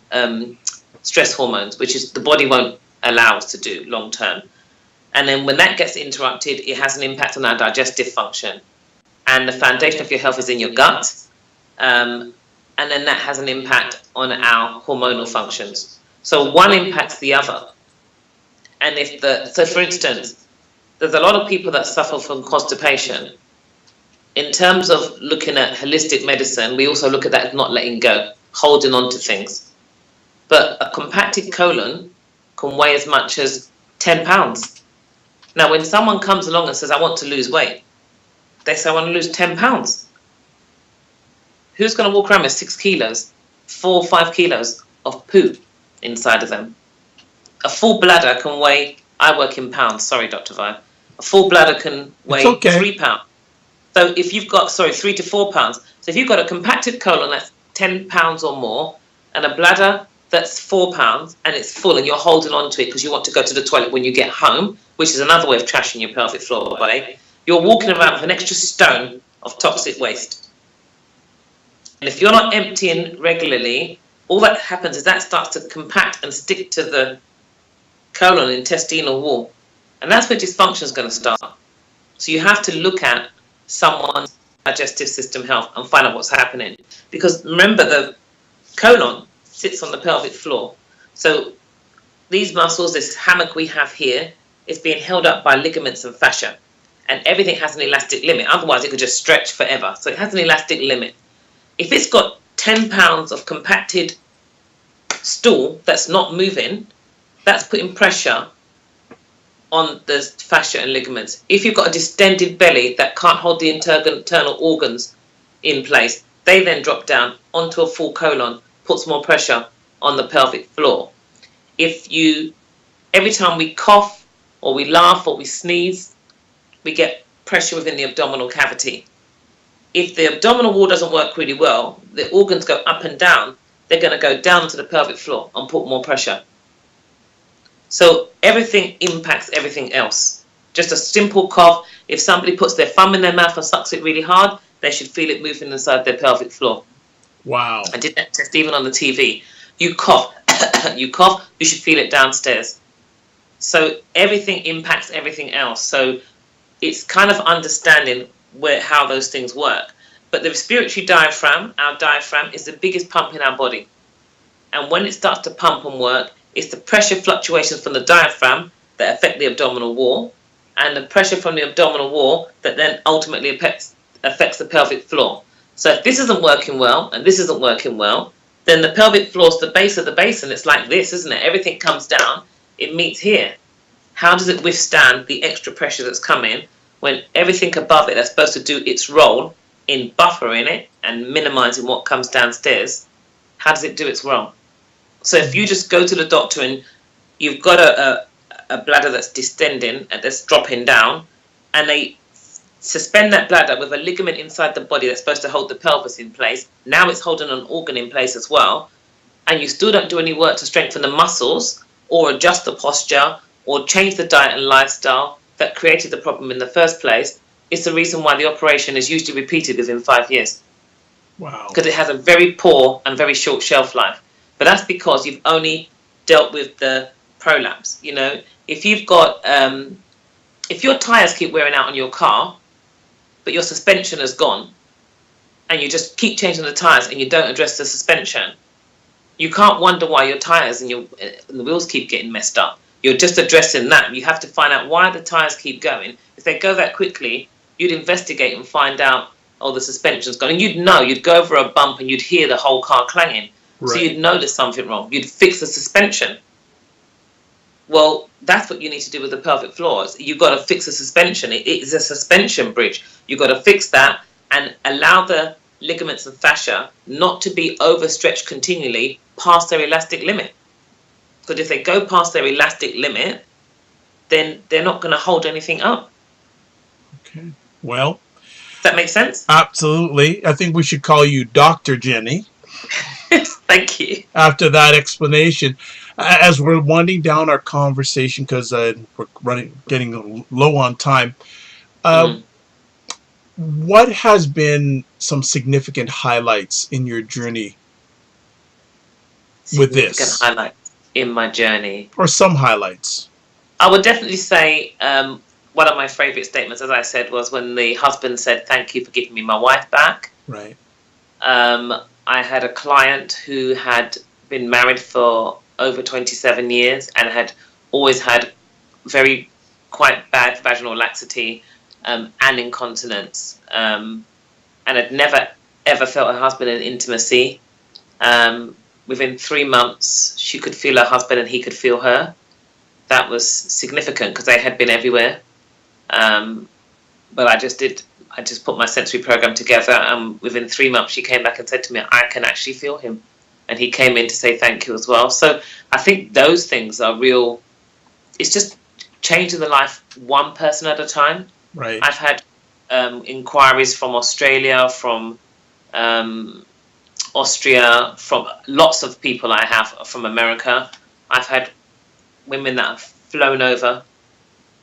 stress hormones, which is the body won't allow us to do long term. And then when that gets interrupted, it has an impact on our digestive function. And the foundation of your health is in your gut. And then that has an impact on our hormonal functions. So one impacts the other. And so for instance, there's a lot of people that suffer from constipation. In terms of looking at holistic medicine, we also look at that as not letting go, holding on to things. But a compacted colon can weigh as much as 10 pounds. Now, when someone comes along and says, "I want to lose weight," they say, "I want to lose 10 pounds. Who's going to walk around with 6 kilos, 4 or 5 kilos of poo inside of them? A full bladder can weigh, I work in pounds, sorry, Dr. Vibe. A full bladder can It's weigh okay. 3 pounds. So if you've got, 3 to 4 pounds. So if you've got a compacted colon that's 10 pounds or more, and a bladder that's 4 pounds, and it's full, and you're holding on to it because you want to go to the toilet when you get home, which is another way of trashing your pelvic floor, by the way, you're walking around with an extra stone of toxic waste. And if you're not emptying regularly, all that happens is that starts to compact and stick to the colon, intestinal wall. And that's where dysfunction is going to start. So you have to look at someone's digestive system health and find out what's happening. Because remember, the colon sits on the pelvic floor. So these muscles, this hammock we have here, is being held up by ligaments and fascia. And everything has an elastic limit. Otherwise, it could just stretch forever. So it has an elastic limit. If it's got 10 pounds of compacted stool that's not moving, that's putting pressure on the fascia and ligaments. If you've got a distended belly that can't hold the internal organs in place, they then drop down onto a full colon, puts more pressure on the pelvic floor. Every time we cough or we laugh or we sneeze, we get pressure within the abdominal cavity. If the abdominal wall doesn't work really well, the organs go up and down, they're going to go down to the pelvic floor and put more pressure. So everything impacts everything else. Just a simple cough, if somebody puts their thumb in their mouth and sucks it really hard, they should feel it moving inside their pelvic floor. Wow. I did that test even on the TV. You cough, you should feel it downstairs. So everything impacts everything else. So it's kind of understanding how those things work. But the respiratory diaphragm, our diaphragm, is the biggest pump in our body. And when it starts to pump and work, it's the pressure fluctuations from the diaphragm that affect the abdominal wall, and the pressure from the abdominal wall that then ultimately affects the pelvic floor. So if this isn't working well, and this isn't working well, then the pelvic floor is the base of the basin. It's like this, isn't it? Everything comes down, it meets here. How does it withstand the extra pressure that's coming when everything above it that's supposed to do its role in buffering it and minimizing what comes downstairs, how does it do its role? So if you just go to the doctor and you've got a bladder that's distending and that's dropping down, and they suspend that bladder with a ligament inside the body that's supposed to hold the pelvis in place, now it's holding an organ in place as well, and you still don't do any work to strengthen the muscles or adjust the posture or change the diet and lifestyle that created the problem in the first place, it's the reason why the operation is usually repeated within 5 years. Wow. Because it has a very poor and very short shelf life. But that's because you've only dealt with the prolapse. You know, if you've got, if your tires keep wearing out on your car, but your suspension has gone, and you just keep changing the tires and you don't address the suspension, you can't wonder why your tires and the wheels keep getting messed up. You're just addressing that. You have to find out why the tires keep going. If they go that quickly, you'd investigate and find out, oh, the suspension's gone. And you'd go over a bump and you'd hear the whole car clanging. Right. So you'd know there's something wrong. You'd fix the suspension. Well, that's what you need to do with the pelvic floors. You've got to fix the suspension. It is a suspension bridge. You've got to fix that and allow the ligaments and fascia not to be overstretched continually past their elastic limit. Because if they go past their elastic limit, then they're not going to hold anything up. Okay. Well, does that make sense? Absolutely. I think we should call you Dr. Jenni. Thank you. After that explanation, as we're winding down our conversation, because we're getting low on time, what has been some significant highlights in your journey with this? Significant highlights in my journey, or some highlights? I would definitely say one of my favourite statements, as I said, was when the husband said, "Thank you for giving me my wife back." Right. I had a client who had been married for over 27 years and had always had quite bad vaginal laxity and incontinence, and had never ever felt her husband in intimacy. Within 3 months, she could feel her husband and he could feel her. That was significant because they had been everywhere. But I just put my sensory program together, and within 3 months she came back and said to me, "I can actually feel him." and he came in to say thank you as well. So I think those things are real. It's just changing the life one person at a time. Right. I've had inquiries from Australia, from Austria, from lots of people I have from America. I've had women that have flown over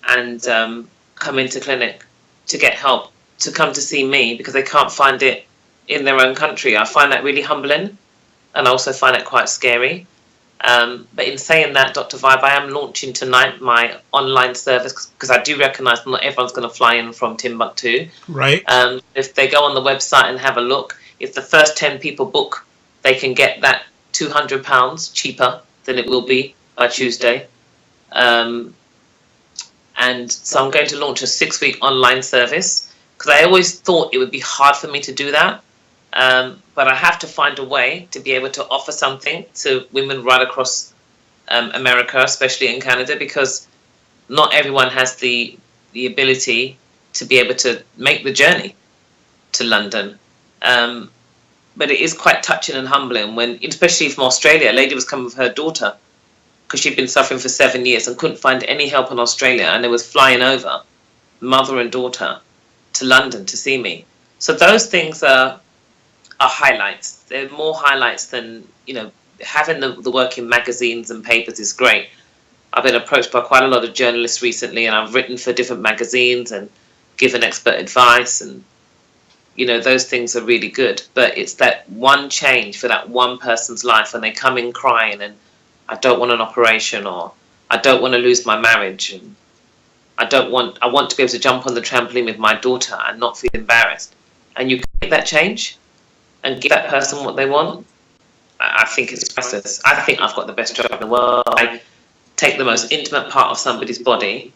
and come into clinic to get help, to come to see me because they can't find it in their own country. I find that really humbling, and I also find it quite scary. But in saying that, Dr. Vibe, I am launching tonight my online service because I do recognise not everyone's going to fly in from Timbuktu. Right. If they go on the website and have a look, if the first 10 people book, they can get that £200 cheaper than it will be by Tuesday. And so I'm going to launch a 6-week online service because I always thought it would be hard for me to do that. But I have to find a way to be able to offer something to women right across America, especially in Canada, because not everyone has the ability to be able to make the journey to London. But it is quite touching and humbling when, especially from Australia, a lady was coming with her daughter because she'd been suffering for 7 years and couldn't find any help in Australia, and they was flying over, mother and daughter, to London to see me. So those things are highlights. They're more highlights than, having the work in magazines and papers is great. I've been approached by quite a lot of journalists recently, and I've written for different magazines and given expert advice, and those things are really good. But it's that one change for that one person's life when they come in crying and I don't want an operation, or I don't want to lose my marriage, and I want to be able to jump on the trampoline with my daughter and not feel embarrassed. And you make that change and give that person what they want. I think it's priceless. I think I've got the best job in the world. I take the most intimate part of somebody's body,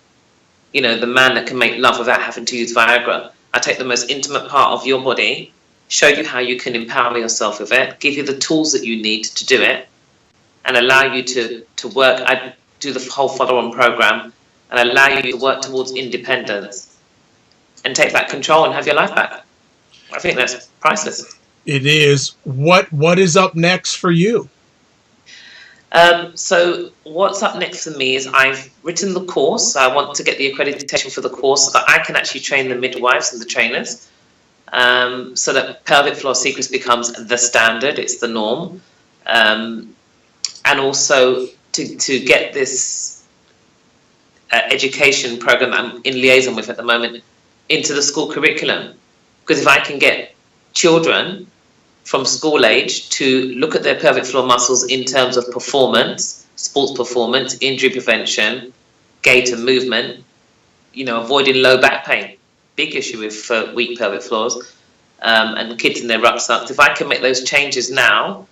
the man that can make love without having to use Viagra. I take the most intimate part of your body, show you how you can empower yourself with it, give you the tools that you need to do it, and allow you to work. I do the whole follow-on program and allow you to work towards independence and take back control and have your life back. I think that's priceless. It is. What is up next for you? So what's up next for me is I've written the course. I want to get the accreditation for the course so that I can actually train the midwives and the trainers, so that pelvic floor secrets becomes the standard, it's the norm. And also to get this education program that I'm in liaison with at the moment into the school curriculum. Because if I can get children from school age to look at their pelvic floor muscles in terms of performance, sports performance, injury prevention, gait and movement, avoiding low back pain, big issue with weak pelvic floors, and kids in their rucksacks. If I can make those changes now,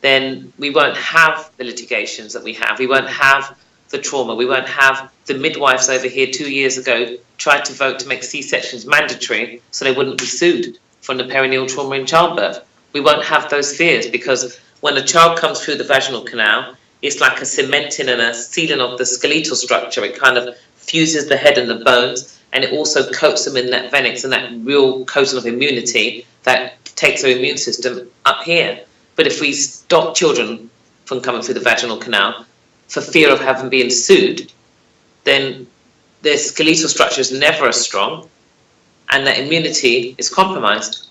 then we won't have the litigations that we have. We won't have the trauma. We won't have the midwives over here 2 years ago tried to vote to make C-sections mandatory so they wouldn't be sued from the perineal trauma in childbirth. We won't have those fears because when a child comes through the vaginal canal, it's like a cementing and a sealing of the skeletal structure. It kind of fuses the head and the bones, and it also coats them in that venix and that real coating of immunity that takes their immune system up here. But if we stop children from coming through the vaginal canal for fear of having been sued, then their skeletal structure is never as strong and their immunity is compromised.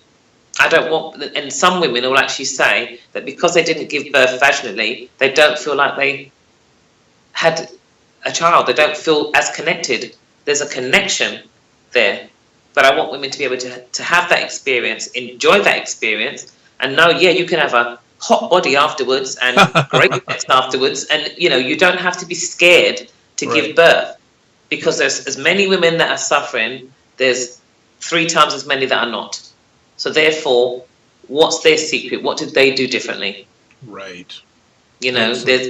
I don't want, and some women will actually say that because they didn't give birth vaginally, they don't feel like they had a child. They don't feel as connected. There's a connection there. But I want women to be able to have that experience, enjoy that experience, and know, you can have a hot body afterwards and great sex afterwards, and you don't have to be scared to give birth, because there's as many women that are suffering, there's 3 times as many that are not. So therefore, what's their secret? What did they do differently? Right. It's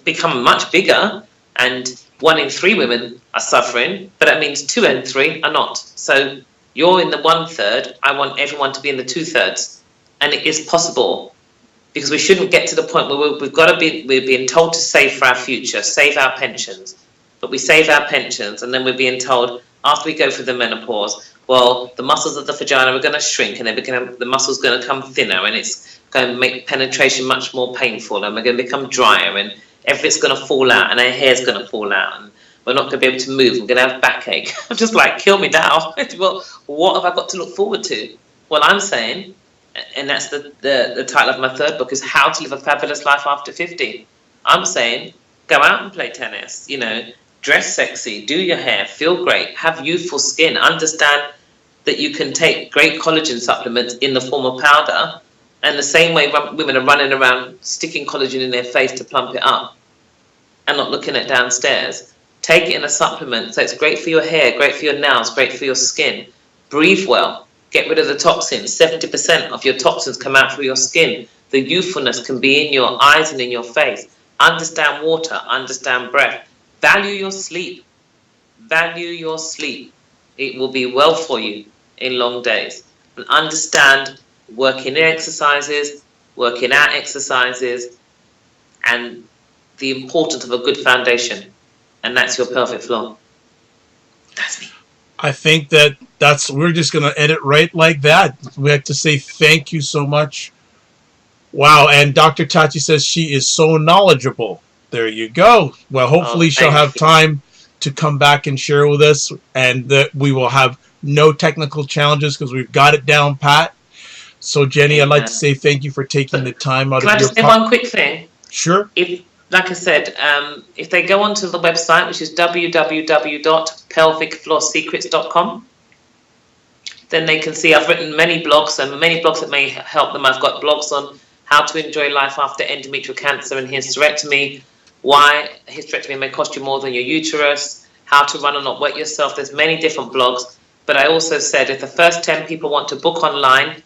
become much bigger, and 1 in 3 women are suffering, but that means 2 in 3 are not. So you're in the 1/3. I want everyone to be in the 2/3, and it is possible, because we shouldn't get to the point where we're being told to save for our future, save our pensions, but we save our pensions, and then we're being told, after we go through the menopause, well, the muscles of the vagina are going to shrink, and the muscles going to become thinner, and it's going to make penetration much more painful, and we're going to become drier, and everything's going to fall out, and our hair's going to fall out, and we're not going to be able to move. We're going to have backache. I'm just like, kill me now. Well, what have I got to look forward to? Well, I'm saying, and that's the title of my third book, is How to Live a Fabulous Life After 50. I'm saying, go out and play tennis, dress sexy, do your hair, feel great, have youthful skin, understand that you can take great collagen supplements in the form of powder, and the same way women are running around sticking collagen in their face to plump it up and not looking at downstairs. Take it in a supplement, so it's great for your hair, great for your nails, great for your skin. Breathe well, get rid of the toxins. 70% of your toxins come out through your skin. The youthfulness can be in your eyes and in your face. Understand water, understand breath. Value your sleep. Value your sleep. It will be well for you in long days. And understand working in exercises, working out exercises, and the importance of a good foundation. And that's your pelvic floor. That's me. I think we're just going to edit right like that. We have to say thank you so much. Wow. And Dr. Tati says she is so knowledgeable. There you go. Well, hopefully she'll have time to come back and share with us, and that we will have no technical challenges because we've got it down pat. So, Jenny, I'd like to say thank you for taking the time out of your Can I just say one quick thing? Sure. Like I said, if they go onto the website, which is www.pelvicfloorsecrets.com, then they can see I've written many blogs, and many blogs that may help them. I've got blogs on how to enjoy life after endometrial cancer and hysterectomy, why hysterectomy may cost you more than your uterus, how to run and not wet yourself. There's many different blogs. But I also said if the first 10 people want to book online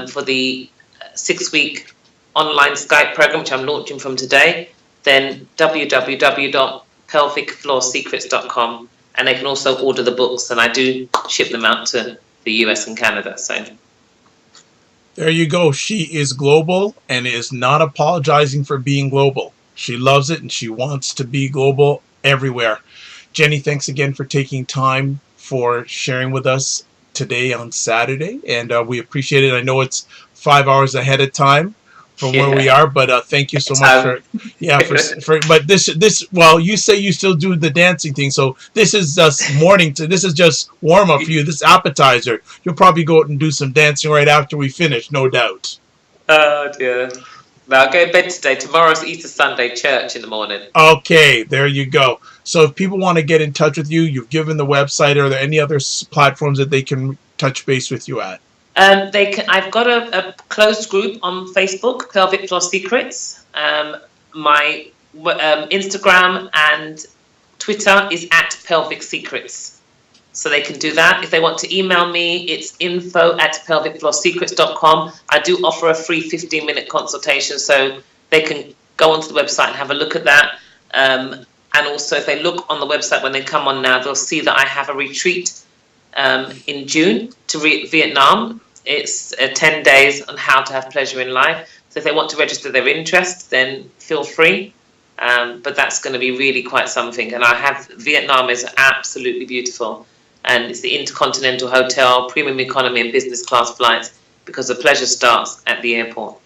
for the 6-week online Skype program, which I'm launching from today, then www.pelvicfloorsecrets.com, and they can also order the books, and I do ship them out to the US and Canada. So there you go. She is global and is not apologizing for being global. She loves it and she wants to be global everywhere. Jenny, thanks again for taking time for sharing with us today on Saturday, and we appreciate it. I know it's 5 hours ahead of time from where we are, but thank you so much for but this well, you say you still do the dancing thing, so this is just this is just warm up for you, this appetizer. You'll probably go out and do some dancing right after we finish, no doubt. Oh dear. No, I'll go to bed today. Tomorrow's Easter Sunday, church in the morning. Okay, there you go. So if people want to get in touch with you, you've given the website. Are there any other platforms that they can touch base with you at? I've got a closed group on Facebook, Pelvic Floor Secrets. My Instagram and Twitter is at Pelvic Secrets. So they can do that. If they want to email me, it's info@pelvicfloorsecrets.com. I do offer a free 15-minute consultation, so they can go onto the website and have a look at that. And also, if they look on the website when they come on now, they'll see that I have a retreat in June to Vietnam. It's 10 days on how to have pleasure in life. So if they want to register their interest, then feel free. But that's going to be really quite something. And Vietnam is absolutely beautiful. And it's the intercontinental hotel, premium economy and business class flights, because the pleasure starts at the airport.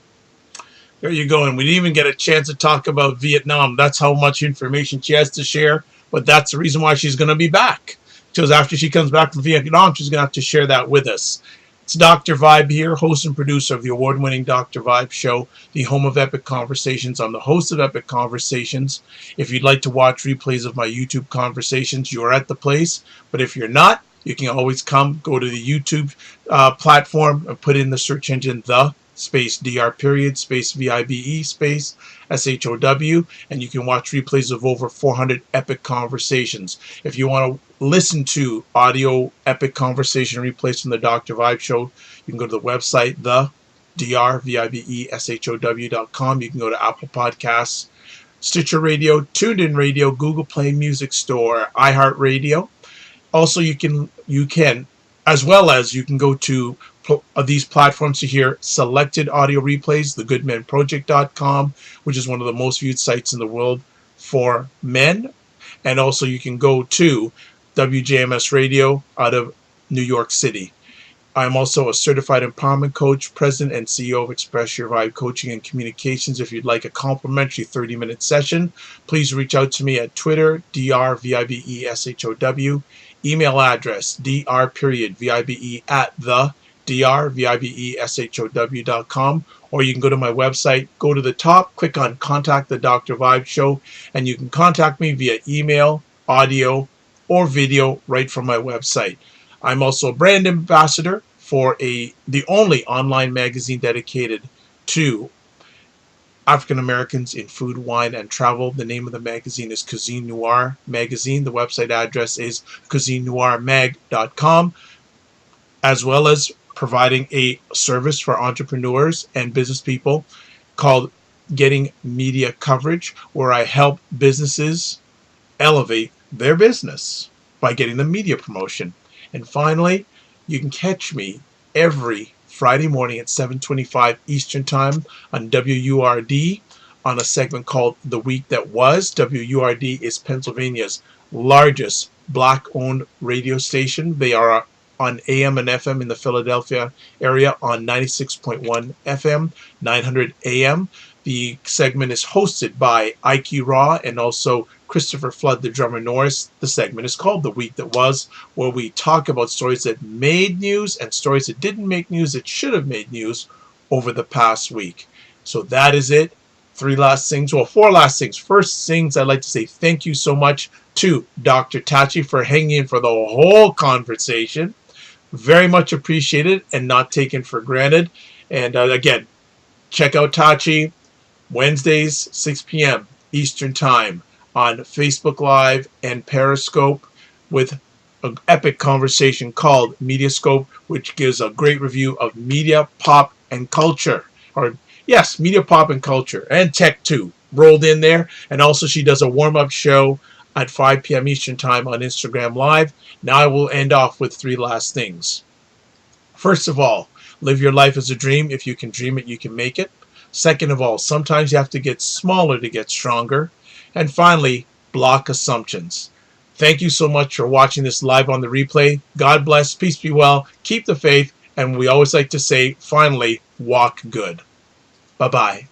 There you go. And we didn't even get a chance to talk about Vietnam. That's how much information she has to share. But that's the reason why she's going to be back. Because after she comes back from Vietnam, she's going to have to share that with us. It's Dr. Vibe here, host and producer of the award-winning Dr. Vibe Show, the home of Epic Conversations. I'm the host of Epic Conversations. If you'd like to watch replays of my YouTube conversations, you are at the place. But if you're not, you can always go to the YouTube platform and put in the search engine, the space DR period, space VIBE, space SHOW, and you can watch replays of over 400 Epic Conversations. If you want to listen to audio Epic Conversation replays from the Dr. Vibe Show, you can go to the website, the drvibeshow.com. You can go to Apple Podcasts, Stitcher Radio, TuneIn Radio, Google Play Music Store, iHeartRadio. Also, you can, as well as you can go to these platforms to hear selected audio replays, thegoodmenproject.com, which is one of the most viewed sites in the world for men. And also you can go to WJMS Radio out of New York City. I'm also a certified empowerment coach, president and CEO of Express Your Vibe Coaching and Communications. If you'd like a complimentary 30-minute session, please reach out to me at Twitter, drvibeshow, email address, dr.vibe at the drvibeshow.com, or you can go to my website, go to the top, click on Contact the Dr. Vibe Show, and you can contact me via email, audio, or video right from my website. I'm also a brand ambassador for the only online magazine dedicated to African Americans in food, wine, and travel. The name of the magazine is Cuisine Noir Magazine. The website address is cuisinenoirmag.com, as well as providing a service for entrepreneurs and business people called Getting Media Coverage, where I help businesses elevate their business by getting the media promotion. And finally, you can catch me every Friday morning at 7:25 Eastern Time on WURD on a segment called The Week That Was. WURD is Pennsylvania's largest Black-owned radio station. They are on AM and FM in the Philadelphia area on 96.1 FM, 900 AM. The segment is hosted by Ike Raw and also Christopher Flood, the drummer Norris. The segment is called The Week That Was, where we talk about stories that made news and stories that didn't make news that should have made news over the past week. So that is it. Four last things. First things, I'd like to say thank you so much to Dr. Tachi for hanging in for the whole conversation. Very much appreciated and not taken for granted. And again, check out Tachi Wednesdays, 6 p.m. Eastern Time on Facebook Live and Periscope with an epic conversation called Mediascope, which gives a great review of media, pop, and culture. Media, pop, and culture, and tech too, rolled in there. And also she does a warm-up show at 5 p.m. Eastern Time on Instagram Live. Now I will end off with three last things. First of all, live your life as a dream. If you can dream it, you can make it. Second of all, sometimes you have to get smaller to get stronger. And finally, block assumptions. Thank you so much for watching this live on the replay. God bless, peace be well, keep the faith, and we always like to say, finally, walk good. Bye-bye.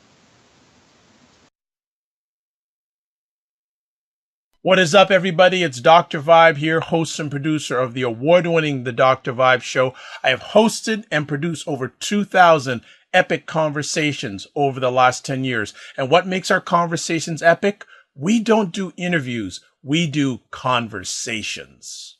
What is up, everybody? It's Dr. Vibe here, host and producer of the award-winning The Dr. Vibe Show. I have hosted and produced over 2,000 epic conversations over the last 10 years. And what makes our conversations epic? We don't do interviews. We do conversations.